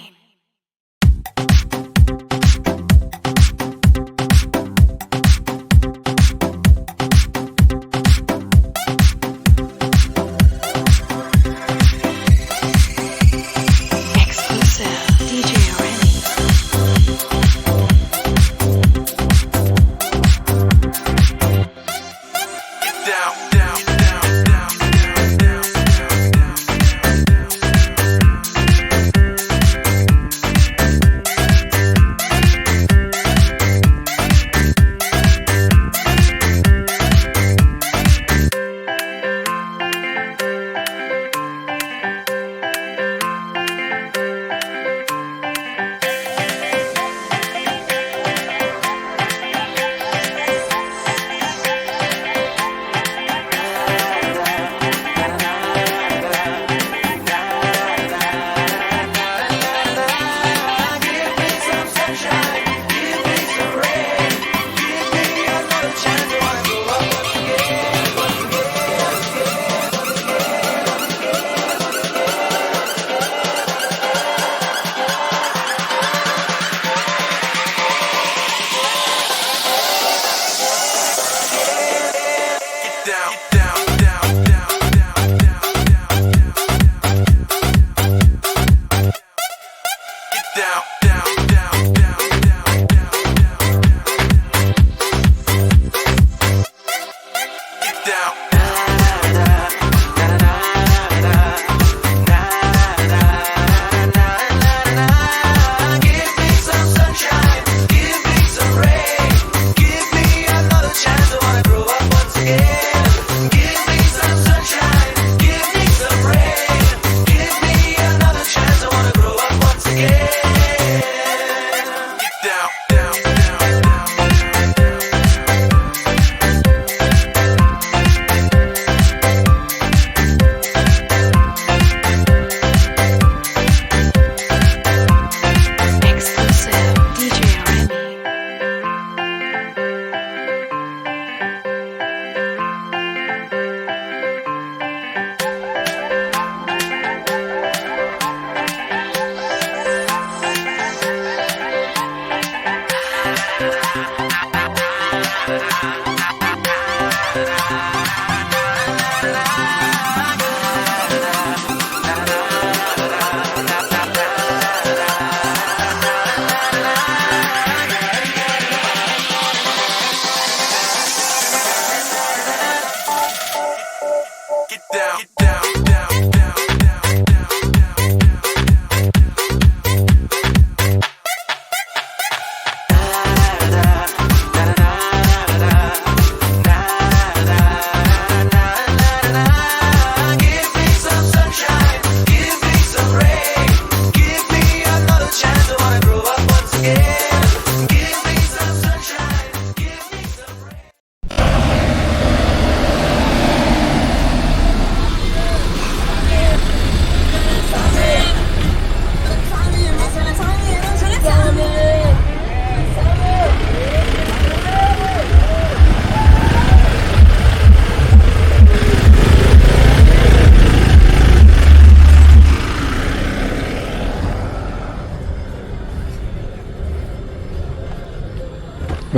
Exclusive DJ Remy. Down, down, down, down, down, down,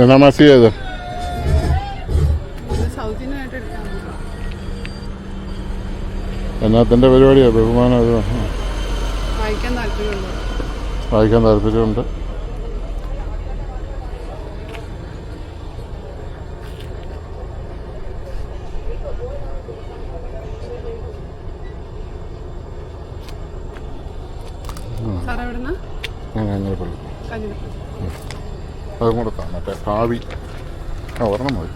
എന്നാ മസി ചെയ്ത് സൗജന്യമായിട്ട് എടുക്കാൻ എന്നാത്തിൻ്റെ പരിപാടിയാണ് ബഹുമാനം അത് വായിക്കാൻ താല്പര്യമുള്ളൂ. വായിക്കാൻ താല്പര്യമുണ്ട്. സാർ എവിടുന്നാ? അങ്ങനെ പള്ളി കാഞ്ഞിരപ്പള്ളി. അതും കൂടെ താ മറ്റേ കാവി ഒരെണ്ണം മതി.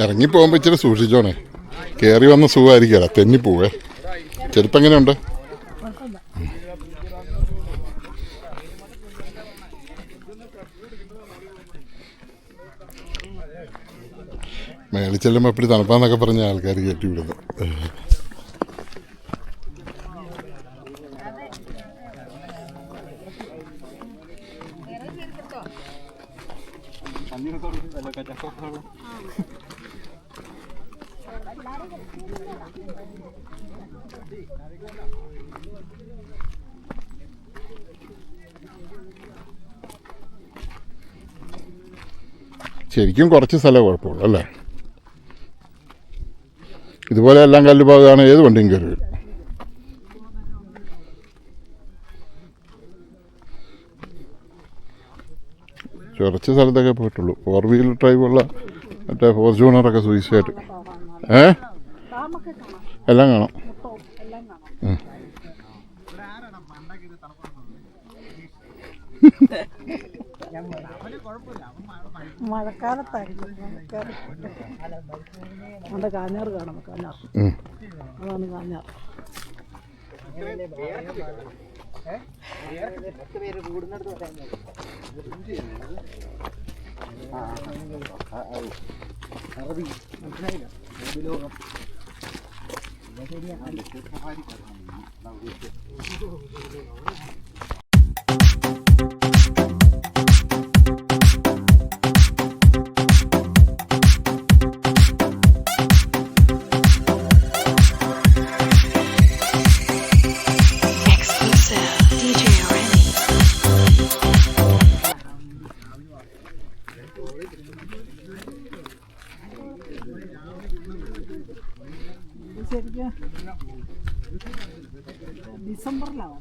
ഇറങ്ങിപ്പോകുമ്പോൾ ഇച്ചിരി സൂക്ഷിച്ചോണേ. കയറി വന്ന സുഖമായിരിക്കല, തെന്നിപ്പോവേ. ചെരുപ്പ് എങ്ങനെയുണ്ട്? കുഴപ്പമില്ല. മേളിൽ ചെല്ലുമ്പോൾ എപ്പോഴും തണുപ്പാന്നൊക്കെ പറഞ്ഞ ആൾക്കാർ കയറ്റി വിടുന്നു. ശരിക്കും കുറച്ച് സ്ഥലം കുഴപ്പമുള്ളൂ അല്ലേ? ഇതുപോലെ എല്ലാം കല്ല് ഭാഗമാണ് ഏത് വണ്ടിയും കയറി വരും. കുറച്ച് സ്ഥലത്തൊക്കെ പോയിട്ടുള്ളൂ. 4 വീലർ ഡ്രൈവുള്ള മറ്റേ ഫോർച്യൂണറൊക്കെ സൂയിസായിട്ട് എല്ലാം കാണാം. മഴക്കാലത്തായിരിക്കും. നമ്മുടെ കാഞ്ഞാറ് കാണാം. കാഞ്ഞാർ, അതാണ് കാഞ്ഞാർ. Exclusive DJ Remy. ശരിക്കും ഡിസംബറിലാണ്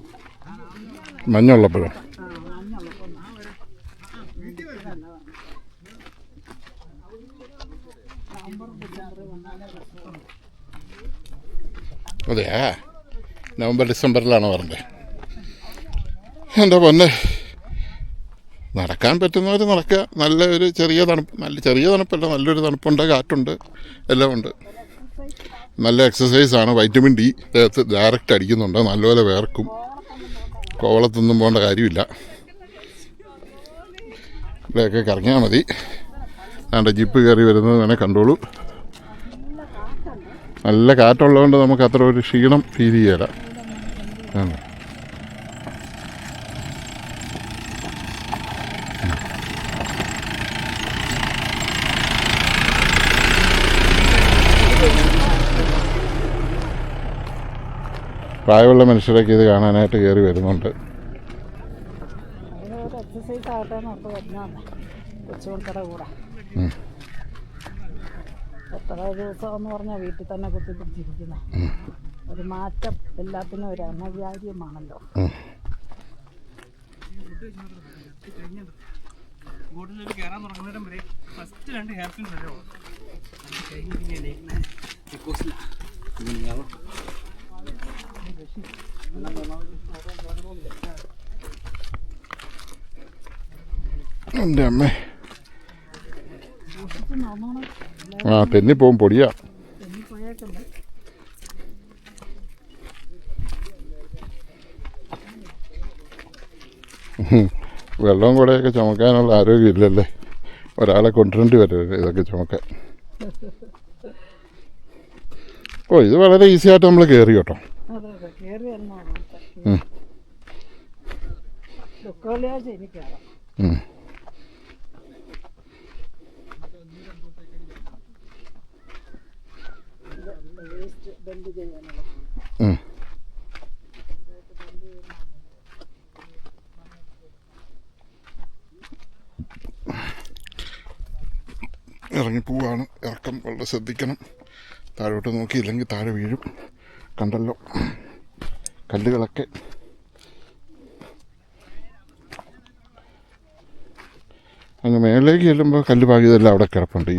മഞ്ഞുള്ളപ്പോഴോ? അതെയാ, നവംബർ ഡിസംബറിലാണോ പറഞ്ഞത്? എൻ്റെ പൊന്നെ, നടക്കാൻ പറ്റുന്നവർ നടക്കുക. നല്ലൊരു ചെറിയ തണുപ്പ്, ചെറിയ തണുപ്പല്ല, നല്ലൊരു തണുപ്പുണ്ട്, കാറ്റുണ്ട്, എല്ലാം ഉണ്ട്. നല്ല എക്സസൈസാണ്. വൈറ്റമിൻ ഡി ദേഹത്ത് ഡയറക്റ്റ് അടിക്കുന്നുണ്ട്. നല്ലപോലെ വേർക്കും. കോവളത്തൊന്നും പോകേണ്ട കാര്യമില്ല. ഇവിടെയൊക്കെ കറങ്ങിയാൽ മതി. അതിൻ്റെ ജീപ്പ് കയറി വരുന്നത് വേണേൽ കണ്ടോളൂ. നല്ല കാറ്റുള്ളതുകൊണ്ട് നമുക്ക് അത്ര ഒരു ക്ഷീണം ഫീൽ ചെയ്യല. പ്രായമുള്ള മനുഷ്യരൊക്കെ ഇത് കാണാനായിട്ട് കയറി വരുന്നുണ്ട്. എക്സസൈസ് ആകട്ടെ എന്നോർത്ത് വരുന്നതാണ് കൊച്ചുമക്കളുടെ കൂടെ. എത്ര ദിവസം എന്ന് പറഞ്ഞാൽ വീട്ടിൽ തന്നെ കുത്തിപ്പിടിച്ചിരിക്കുന്ന ഒരു മാറ്റം എല്ലാത്തിനും ഒരു അനിവാര്യമാണല്ലോ. എൻ്റെ അമ്മേ, ആ തെന്നിപ്പോവും, പൊടിയാ. വെള്ളവും കൂടെയൊക്കെ ചുമക്കാനുള്ള ആരോഗ്യം ഇല്ലല്ലേ? ഒരാളെ കൊണ്ടുവരേണ്ടി വരും ഇതൊക്കെ ചുമക്കാൻ. ഓ, ഇത് വളരെ ഈസി ആയിട്ട് നമ്മൾ കയറി കേട്ടോ. ഇറങ്ങിപ്പോവാണ്. ഇറക്കം വളരെ ശ്രദ്ധിക്കണം. താഴോട്ട് നോക്കിയില്ലെങ്കിൽ താഴെ വീഴും. കണ്ടല്ലോ കല്ലുകളൊക്കെ. അങ്ങ് മേളിലേക്ക് ചെല്ലുമ്പോൾ കല്ല് പാകിയതെല്ലാം അവിടെ കിടപ്പുണ്ട്.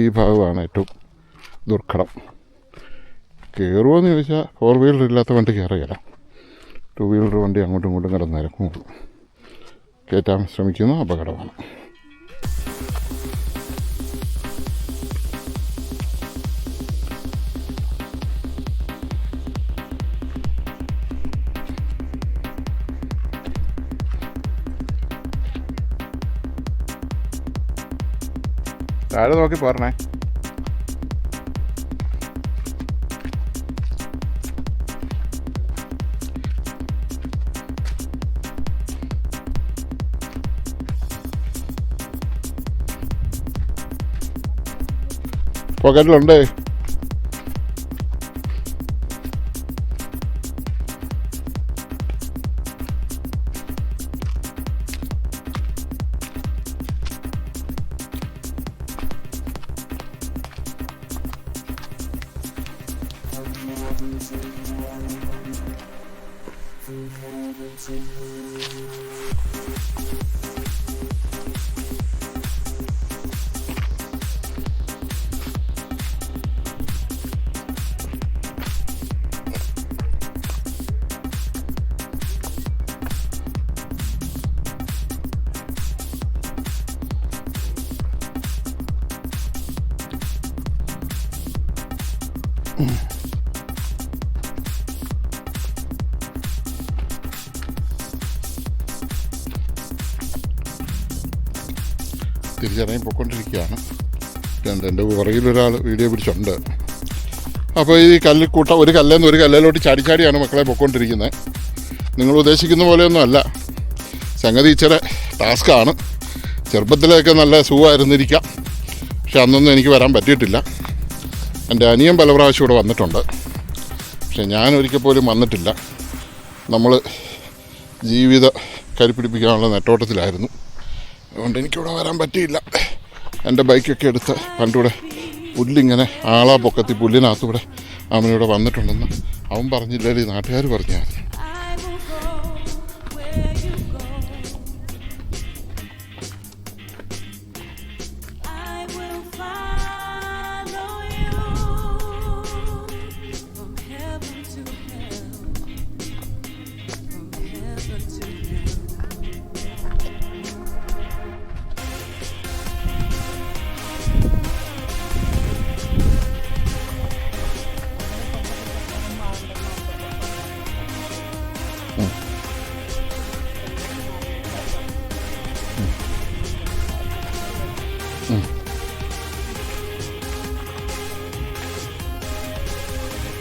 ഈ ഭാഗമാണ് ഏറ്റവും ദുർഘടം. കയറുമോയെന്ന് ചോദിച്ചാൽ 4 വീലർ ഇല്ലാത്ത വണ്ടി കയറുകയില്ല. 2 വീലർ വണ്ടി അങ്ങോട്ടും ഇങ്ങോട്ടും കിടന്നിരക്കുള്ളൂ. കയറ്റാൻ ശ്രമിക്കുന്നത് അപകടമാണ്. താഴെ നോക്കി പോരണേ. പോക്കറ്റിലുണ്ട്. തിരിച്ചിറങ്ങി പോയിക്കൊണ്ടിരിക്കുകയാണ്. എൻ്റെ പുറകിലൊരാൾ വീഡിയോ പിടിച്ചുണ്ട്. അപ്പോൾ ഈ കല്ലിക്കൂട്ടം ഒരു കല്ലേന്ന് ഒരു കല്ലിലോട്ട് ചാടിച്ചാടിയാണ് മക്കളെ പൊയ്ക്കൊണ്ടിരിക്കുന്നത്. നിങ്ങൾ ഉദ്ദേശിക്കുന്ന പോലെയൊന്നും അല്ല. സംഗതി ഇച്ചിരി ടാസ്ക്കാണ്. ചെറുപ്പത്തിലൊക്കെ നല്ല സുഖമായിരുന്നിരിക്കാം, പക്ഷെ അന്നൊന്നും എനിക്ക് വരാൻ പറ്റിയിട്ടില്ല. എൻ്റെ അനിയൻ പല പ്രാവശ്യം ഇവിടെ വന്നിട്ടുണ്ട്, പക്ഷെ ഞാൻ ഒരിക്കൽ പോലും വന്നിട്ടില്ല. നമ്മൾ ജീവിത കരിപ്പിടിപ്പിക്കാനുള്ള നെട്ടോട്ടത്തിലായിരുന്നു. അതുകൊണ്ട് എനിക്കിവിടെ വരാൻ പറ്റിയില്ല. എൻ്റെ ബൈക്കൊക്കെ എടുത്ത് പണ്ടിവിടെ പുല്ലിങ്ങനെ ആളാ പൊക്കത്തി പുല്ലിനകത്തൂടെ അവനിവിടെ വന്നിട്ടുണ്ടെന്ന് അവൻ പറഞ്ഞില്ലേ, നാട്ടുകാർ പറഞ്ഞായിരുന്നു.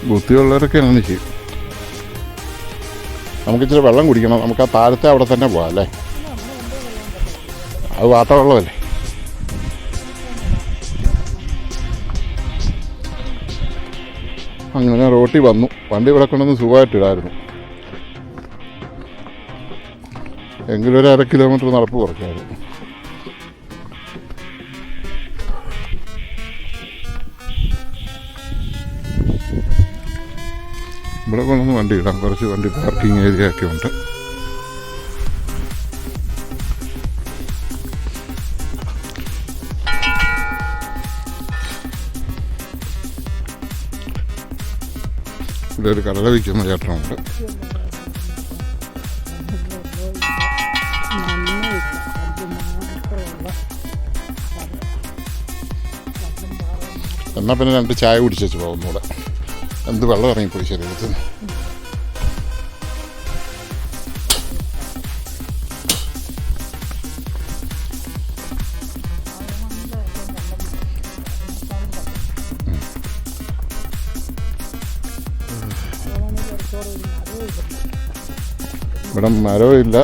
ബുദ്ധിയുള്ളവരൊക്കെ അങ്ങനെ ചെയ്യും. നമുക്കിച്ചിരി വെള്ളം കുടിക്കണം. നമുക്ക് ആ താഴത്തെ അവിടെ തന്നെ പോകാം അല്ലേ? അത് വാട്ടവെള്ളമല്ലേ? അങ്ങനെ റോട്ടിൽ വന്നു. വണ്ടി ഇവിടെ കൊണ്ടൊന്ന് സുഖമായിട്ടിടായിരുന്നു. എങ്കിലും ഒരു 1/2 കിലോമീറ്റർ നടപ്പ് കുറയ്ക്കായിരുന്നു. ഇവിടെ കൊണ്ടൊന്ന് വണ്ടി ഇടാം. കുറച്ച് വണ്ടി പാർക്കിംഗ് ഏരിയ ഒക്കെ ഉണ്ട്. ഇവിടെ ഒരു കടല വിൽക്കുന്ന ചേട്ടനുണ്ട്. എന്നാൽ പിന്നെ 2 ചായ കുടിച്ചു പോകുന്നൂടെ. എന്ത് വെള്ളം ഇറങ്ങിപ്പോയി ശരീരത്തിൽ. ഇവിടെ മരവും ഇല്ല.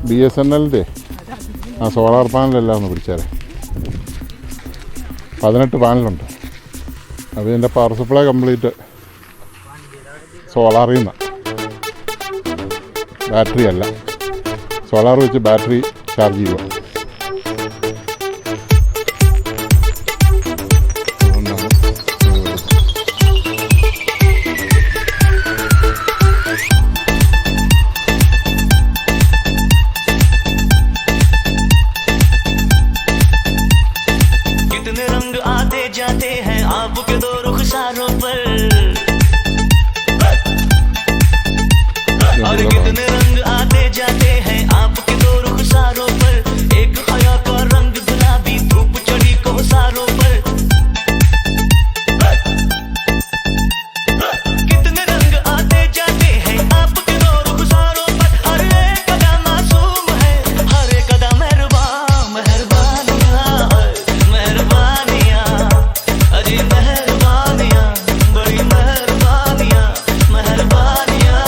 BSNL ആ സോളാർ പാനലെല്ലാം ഒന്ന് പിടിച്ചാലേ. 18 പാനലുണ്ട്. അത് ഇതിൻ്റെ പവർ സപ്ലൈ കംപ്ലീറ്റ് സോളാറിൽ നിന്നാണ്. ബാറ്ററി അല്ല, സോളാർ വെച്ച് ബാറ്ററി ചാർജ് ചെയ്യുക. कितने रंग आते जाते हैं आपके दो रुखसारों पर, और कितने रंग आते जाते हैं आपके दो रुखसारों पर। एक हया का रंग गुलाबी, धूप चढ़ी कोसारों पर। कितने रंग आते जाते हैं आपके दो रुखसारों पर। हर एक अदा मासूम है, हर एक अदा मेहरबान, मेहरबानियां, मेहरबानियां, अजी मेहरबानियां, बड़ी मेहरबानियां, मेहरबानियां,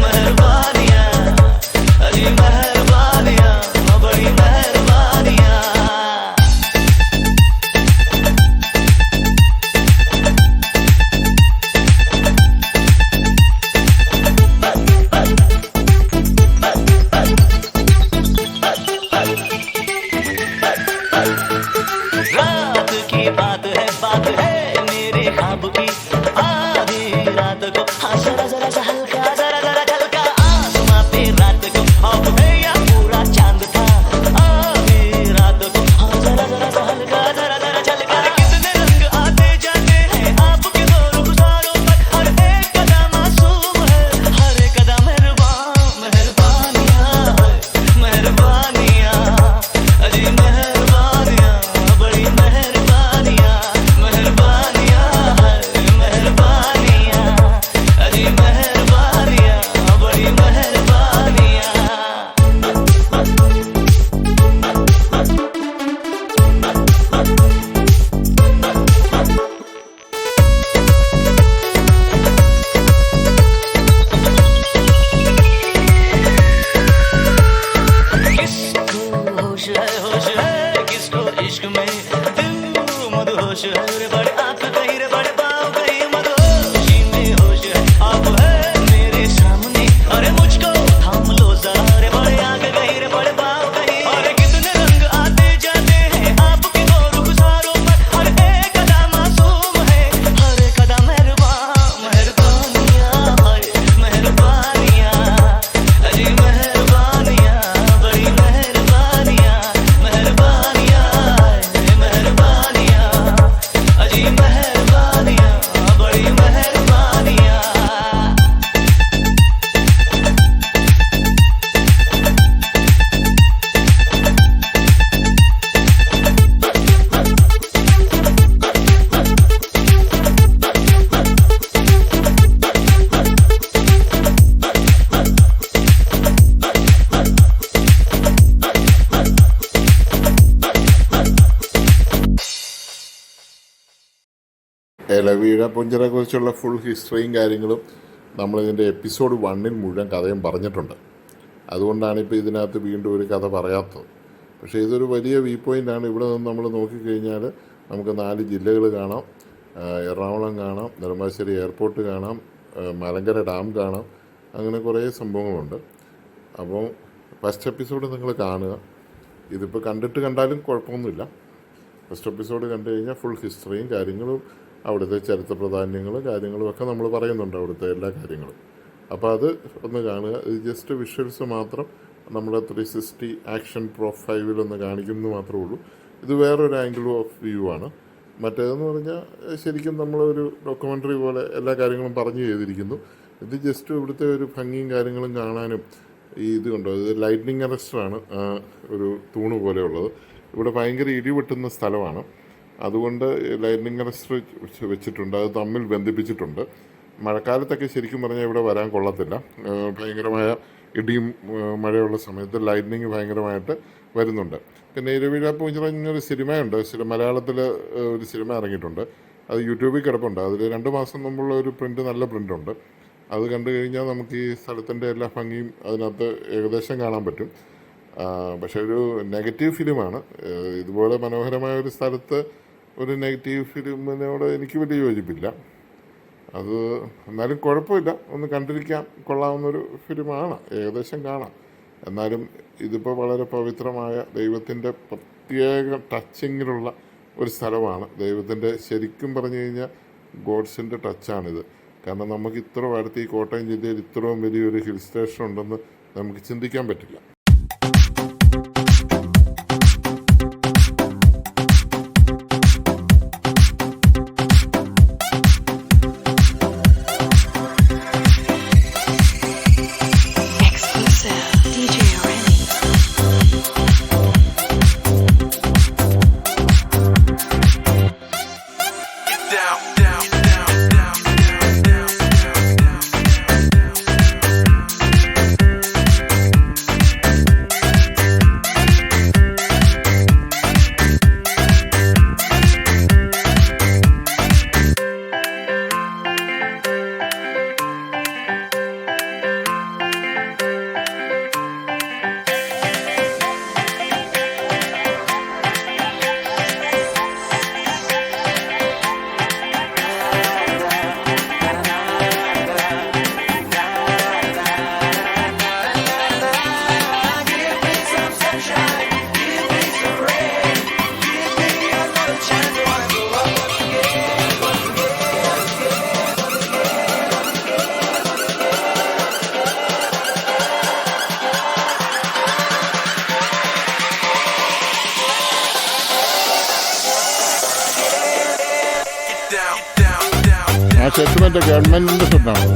मेहरबानियां, अजी मेहरबानियां, बड़ी मेहरबानियां। रात की बात है मेरे ख्वाब की। आधी रात को हाँ जरा जरा सा हल्का, जरा जरा झलका आसमां पे रात को। अब है या पूरा चांद था आधी रात को, हाँ जरा जरा सा हल्का, जरा जरा झलका। कितने रंग आते जाते हैं आपके दो रुखसारों पर। हर एक अदा मासूम है, हर एक अदा मेहरबान, मेहरबानियां, मेहरबानियां, अजी मेहरबानियां, बड़ी मेहरबानियां, मेहरबानियां, मेहरबानियां, अजी मेहरबानियां, बड़ी मेहरबानियां। किसको होश है किसको इश्क में दिल मदहोश है। रे बड़े आंख कहीं, रे बड़े पाँव कहीं, मदहोशी में होश है। आप है मेरे सामने, अरे मुझको थाम लो जरा। रे बड़े आंख कहीं, रे बड़े पाँव कहीं, अरे कितने रंग आते जाते हैं आपके दो रुखसारों पर। हर एक अदा मासूम है, हर एक अदा मेहरबान, मेहरबानियां, मेहरबानियां, अजी मेहरबानियां, बड़ी मेहरबानियां, मेहरबानियां, मेहरबानियां, अजी मेहरबानियां, बड़ी मेहरबानियां। ഇലവീഴ പുഞ്ചിനെ കുറിച്ചുള്ള ഫുൾ ഹിസ്റ്ററിയും കാര്യങ്ങളും നമ്മളിതിൻ്റെ എപ്പിസോഡ് 1 മുഴുവൻ കഥയും പറഞ്ഞിട്ടുണ്ട്. അതുകൊണ്ടാണ് ഇപ്പോൾ ഇതിനകത്ത് വീണ്ടും ഒരു കഥ പറയാത്തത്. പക്ഷേ ഇതൊരു വലിയ വ്യൂ പോയിൻ്റാണ്. ഇവിടെ നിന്ന് നമ്മൾ നോക്കിക്കഴിഞ്ഞാൽ നമുക്ക് 4 ജില്ലകൾ കാണാം. എറണാകുളം കാണാം, നെടുമ്പാശ്ശേരി എയർപോർട്ട് കാണാം, മലങ്കര ഡാം കാണാം. അങ്ങനെ കുറേ സംഭവങ്ങളുണ്ട്. അപ്പോൾ ഫസ്റ്റ് എപ്പിസോഡ് നിങ്ങൾ കാണുക. ഇതിപ്പോൾ കണ്ടാലും കുഴപ്പമൊന്നുമില്ല. ഫസ്റ്റ് എപ്പിസോഡ് കണ്ടു കഴിഞ്ഞാൽ ഫുൾ ഹിസ്റ്ററിയും കാര്യങ്ങളും അവിടുത്തെ ചരിത്ര പ്രാധാന്യങ്ങളും കാര്യങ്ങളും ഒക്കെ നമ്മൾ പറയുന്നുണ്ട്, അവിടുത്തെ എല്ലാ കാര്യങ്ങളും. അപ്പോൾ അത് ഒന്ന് കാണുക. ഇത് ജസ്റ്റ് വിഷ്വൽസ് മാത്രം നമ്മുടെ 360 ആക്ഷൻ പ്രൊഫൈലിലൊന്ന് കാണിക്കുന്നു മാത്രമേ ഉള്ളൂ. ഇത് വേറൊരു ആംഗിൾ ഓഫ് വ്യൂ ആണ്. മറ്റേതെന്ന് പറഞ്ഞാൽ ശരിക്കും നമ്മളൊരു ഡോക്യുമെൻ്ററി പോലെ എല്ലാ കാര്യങ്ങളും പറഞ്ഞു ചെയ്തിരിക്കുന്നു. ഇത് ജസ്റ്റ് ഇവിടുത്തെ ഒരു ഭംഗിയും കാര്യങ്ങളും കാണാനും. ഈ ഇത് കണ്ടോ, ഇത് ലൈറ്റ്നിങ് അറസ്റ്ററാണ്, ഒരു തൂണ് പോലെയുള്ളത്. ഇവിടെ ഭയങ്കര ഇടിവെട്ടുന്ന സ്ഥലമാണ്. അതുകൊണ്ട് ലൈറ്റ്നിങ് അറസ്റ്റർ വെച്ചിട്ടുണ്ട്, അത് തമ്മിൽ ബന്ധിപ്പിച്ചിട്ടുണ്ട്. മഴക്കാലത്തൊക്കെ ശരിക്കും പറഞ്ഞാൽ ഇവിടെ വരാൻ കൊള്ളത്തില്ല. ഭയങ്കരമായ ഇടിയും മഴയുള്ള സമയത്ത് ലൈറ്റ്നിങ് ഭയങ്കരമായിട്ട് വരുന്നുണ്ട്. പിന്നെ ഇരവിഴ പൂഞ്ചിറഞ്ഞൊരു സിനിമയുണ്ട്, മലയാളത്തിൽ ഒരു സിനിമ ഇറങ്ങിയിട്ടുണ്ട്. അത് യൂട്യൂബിൽ കിടപ്പുണ്ട്. അതിൽ 2 മാസം മുമ്പുള്ള ഒരു പ്രിൻ്റ്, നല്ല പ്രിൻ്റുണ്ട്. അത് കണ്ടു കഴിഞ്ഞാൽ നമുക്ക് ഈ സ്ഥലത്തിൻ്റെ എല്ലാ ഭംഗിയും അതിനകത്ത് ഏകദേശം കാണാൻ പറ്റും. പക്ഷേ ഒരു നെഗറ്റീവ് ഫിലിമാണ്. ഇതുപോലെ മനോഹരമായ ഒരു സ്ഥലത്ത് ഒരു നെഗറ്റീവ് ഫിലിമിനോട് എനിക്ക് വലിയ യോജിപ്പില്ല. അത് എന്നാലും കുഴപ്പമില്ല, ഒന്ന് കണ്ടിരിക്കാൻ കൊള്ളാവുന്നൊരു ഫിലിമാണ്, ഏകദേശം കാണാം. എന്നാലും ഇതിപ്പോൾ വളരെ പവിത്രമായ ദൈവത്തിൻ്റെ പ്രത്യേക ടച്ചിങ്ങിലുള്ള ഒരു സ്ഥലമാണ്. ദൈവത്തിൻ്റെ ശരിക്കും പറഞ്ഞു കഴിഞ്ഞാൽ ഗോഡ്സിൻ്റെ ടച്ചാണിത്. കാരണം നമുക്ക് ഇത്ര അടുത്ത് ഈ കോട്ടയം ജില്ലയിൽ ഇത്രയും വലിയൊരു ഹിൽ സ്റ്റേഷൻ ഉണ്ടെന്ന് നമുക്ക് ചിന്തിക്കാൻ പറ്റില്ല. Exclusive DJ Rennie. Down, down, down, down, down, down, ആ ഷെഡ് മറ്റേ ഗവൺമെൻറ്റിൻ്റെ ഷെഡാണോ?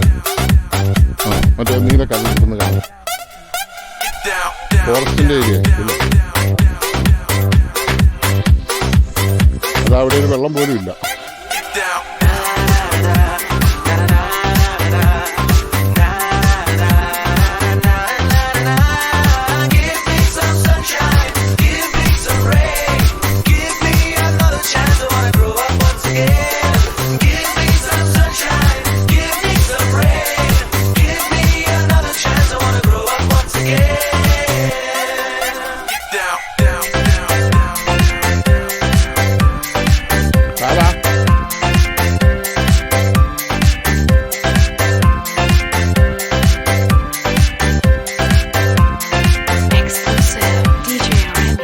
ആ, മറ്റേ നീല കല്ലിരുന്ന് കാണാം, ഫോറസ്റ്റിൻ്റെ ഏരിയ. അതവിടെ ഒരു വെള്ളം പോലും ഇല്ല. Exclusive DJ Rennie.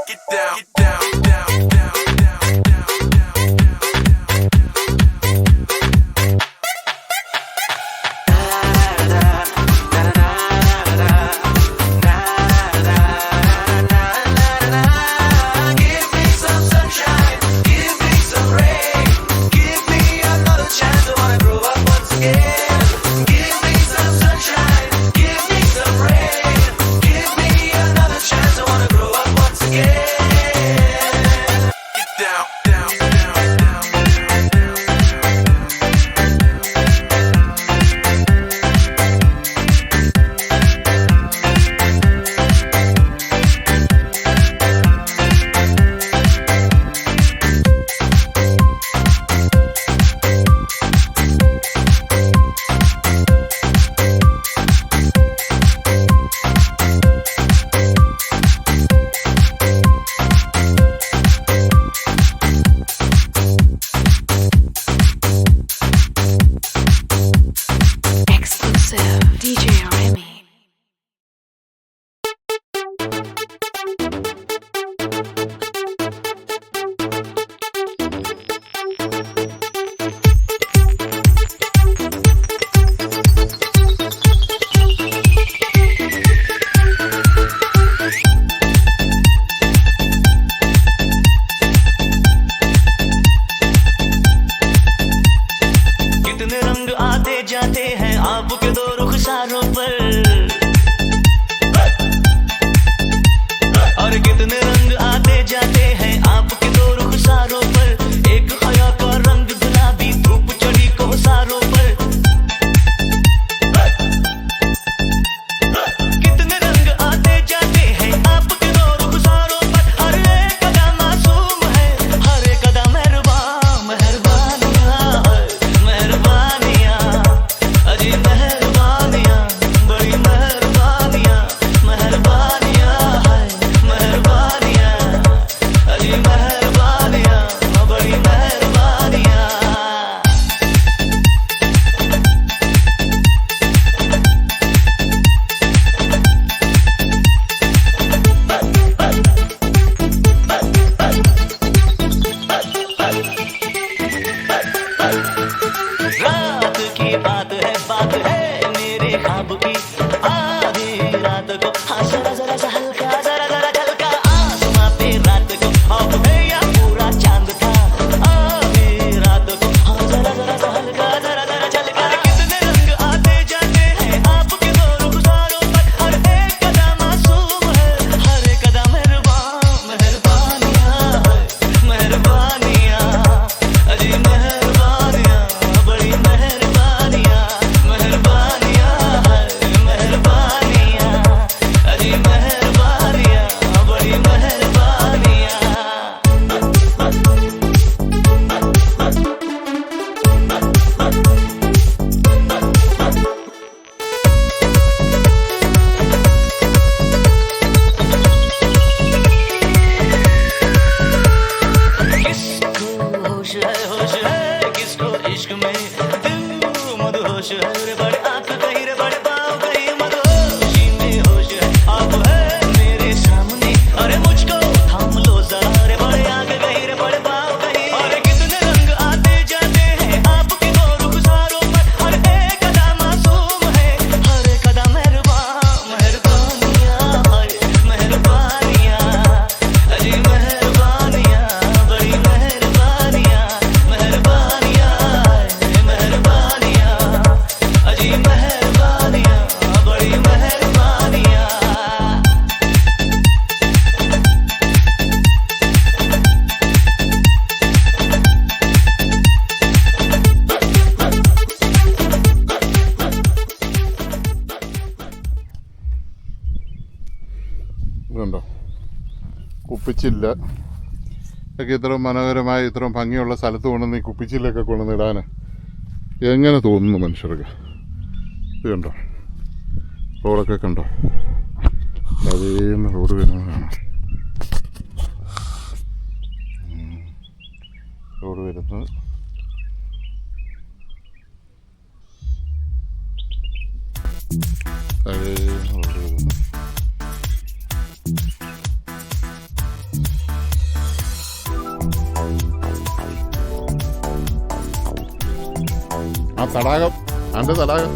Get down, down, down, down, down, down. Give me some sunshine, give me some rain, give me another chance. I wanna grow up once again. Give me some sunshine, give me some rain, give me another chance. I wanna grow up once again. ഇതുണ്ടോ കുപ്പിച്ചില്ല ഒക്കെ ഇത്രയും മനോഹരമായ ഇത്രയും ഭംഗിയുള്ള സ്ഥലത്ത് കൊണ്ടുവന്ന് ഈ കുപ്പിച്ചില്ലൊക്കെ കൊണ്ടുവന്നിടാൻ എങ്ങനെ തോന്നുന്നു മനുഷ്യർക്ക്? ഇത് കണ്ടോ റോഡൊക്കെ കണ്ടോ, അതേന്ന് റോഡ് വരുന്നതാണ്. റോഡ് വരുന്നത് അതേന്ന് റോഡ് വരുന്നത്. ആ തടാകം, അതിൻ്റെ തടാകം.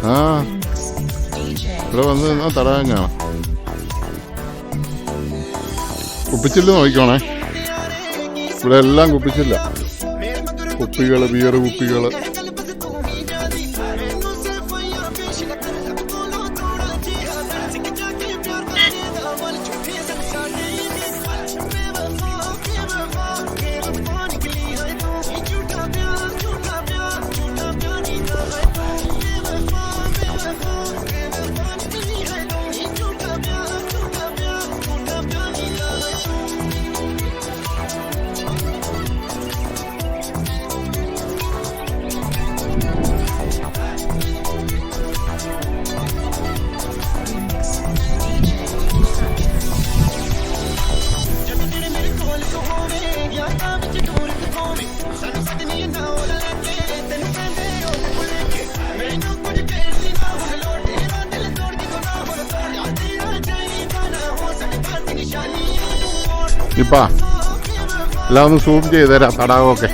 ആ ഇവിടെ വന്ന് നിന്നാൽ തടാകം കാണാം. കുപ്പിച്ചില്ല നോക്കിക്കോണേ, ഇവിടെ എല്ലാം കുപ്പിച്ചില്ല. കുപ്പികൾ, ബിയർ കുപ്പികൾ. ഇപ്പാ എല്ലാം ഒന്ന് സൂം ചെയ്ത് തരാം തടാകമൊക്കെ.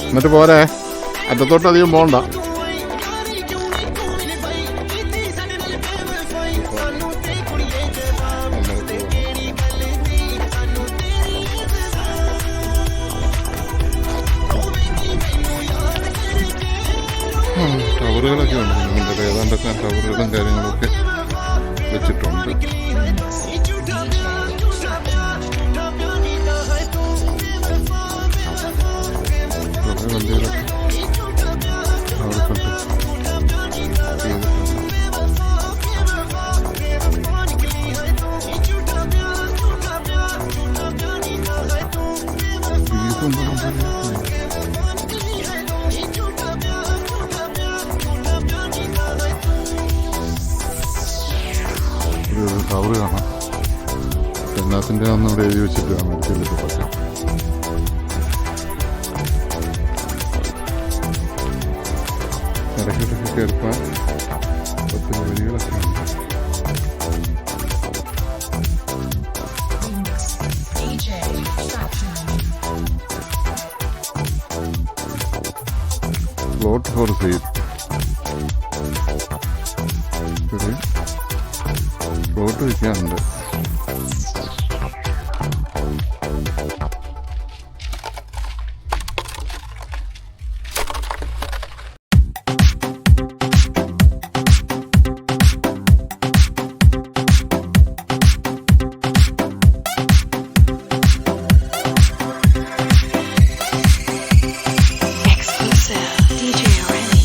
എന്നിട്ട് പോരെ, അറ്റത്തോട്ട് അധികം പോകണ്ട. ടവറുകളൊക്കെ ഉണ്ട്, നമ്മുടെ ഏതാണ്ടൊക്കെ ടവറുകളും കാര്യങ്ങളൊക്കെ വെച്ചിട്ടുണ്ട്. കുറേ വണ്ടികളൊക്കെ അവിടെ കൊണ്ട് ടവർ കാണാം. എല്ലാത്തിൻ്റെ ഒന്നും ഇവിടെ എഴുതി വെച്ചിട്ട് കാണാം. ഇടയ്ക്കിടയ്ക്ക് കേൾക്കാൻ ഒത്തിരി വഴികളൊക്കെ ഉണ്ട്. Plot for sale. ഇവിടെ പ്ലോട്ട് വയ്ക്കാറുണ്ട്. Exclusive DJ Remy.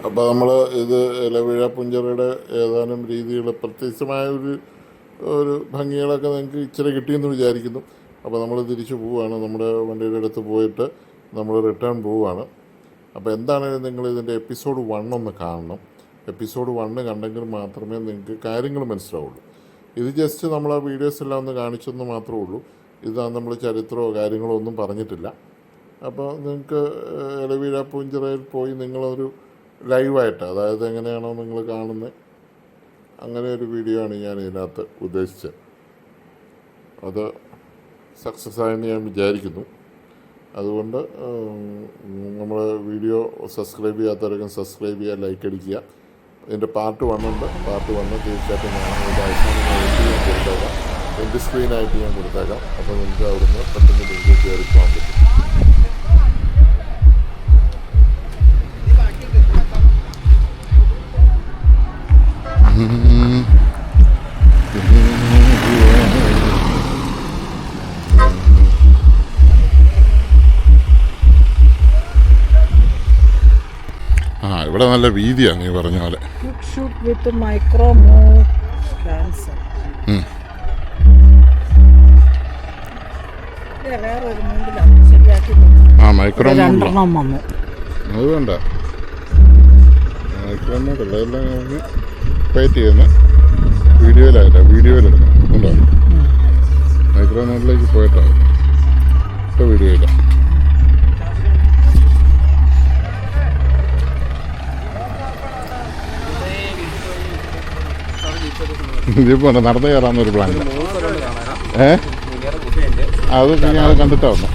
അപ്പോൾ നമ്മൾ ഇത് ഇലവീഴ പുഞ്ചിറയുടെ ഏതാനും രീതികൾ പ്രത്യക്ഷമായ ഒരു ഭംഗികളൊക്കെ നിങ്ങൾക്ക് ഇച്ചിരി കിട്ടിയെന്ന് വിചാരിക്കുന്നു. അപ്പോൾ നമ്മൾ തിരിച്ചു പോവുകയാണ്, നമ്മുടെ വണ്ടിയുടെ അടുത്ത് പോയിട്ട് നമ്മൾ റിട്ടേൺ പോവുകയാണ്. അപ്പോൾ എന്താണെങ്കിലും നിങ്ങൾ ഇതിൻ്റെ എപ്പിസോഡ് 1 ഒന്ന് കാണണം. എപ്പിസോഡ് 1 കണ്ടെങ്കിൽ മാത്രമേ നിങ്ങൾക്ക് കാര്യങ്ങൾ മനസ്സിലാവുള്ളൂ. ഇത് ജസ്റ്റ് നമ്മൾ ആ വീഡിയോസ് എല്ലാം ഒന്ന് കാണിച്ചെന്ന് മാത്രമേ ഉള്ളൂ. ഇതാണ് നമ്മൾ ചരിത്രമോ കാര്യങ്ങളോ ഒന്നും പറഞ്ഞിട്ടില്ല. അപ്പോൾ നിങ്ങൾക്ക് ഇലവീഴ പൂഞ്ചിറയിൽ പോയി നിങ്ങളൊരു ലൈവായിട്ട്, അതായത് എങ്ങനെയാണോ നിങ്ങൾ കാണുന്നത് അങ്ങനെ ഒരു വീഡിയോ ആണ് ഞാൻ ഇതിനകത്ത് ഉദ്ദേശിച്ചത്. അത് സക്സസ് ആയെന്ന് ഞാൻ വിചാരിക്കുന്നു. അതുകൊണ്ട് നമ്മൾ വീഡിയോ സബ്സ്ക്രൈബ് ചെയ്യാത്തവരൊക്കെ സബ്സ്ക്രൈബ് ചെയ്യുക, ലൈക്ക് അടിക്കുക. ഇതിൻ്റെ പാർട്ട് 1 ഉണ്ട്. പാർട്ട് 1 തീർച്ചയായിട്ടും ഞാൻ അതിൻ്റെ അവസാനമായിട്ട് ഞാൻ കൊടുത്തേക്കാം, എൻ്റെ സ്ക്രീനായിട്ട് ഞാൻ കൊടുത്തേക്കാം. അപ്പോൾ നിങ്ങൾക്ക് അവിടുന്ന് പെട്ടെന്ന് ലിങ്ക് കയറി പോകാൻ പറ്റും. ഇവിടെ നല്ല വീതിയാണ് നീ പറഞ്ഞ പോലെ. ഷൂട്ട് വിത്ത് മൈക്രോ മൂവ് ക്യാൻസർ. വേറൊരു മൂന്നിലാണ് ശരിയാക്കി മൈക്രോ 2 വന്നു. അത് വേണ്ട, മൈക്രോ എല്ലാം ഫൈറ്റ് ചെയ്യുന്ന വീഡിയോയിലെടുക്കണം ഉണ്ടോ? മൈക്രോ മോഡിലേക്ക് പോയിട്ടാണ് ഇപ്പോൾ വീഡിയോയില്ല. ഇതിപ്പോ നടന്നു കയറാമെന്നൊരു പ്ലാൻ. അത് ഞങ്ങൾ കണ്ടിട്ടാ വന്നു.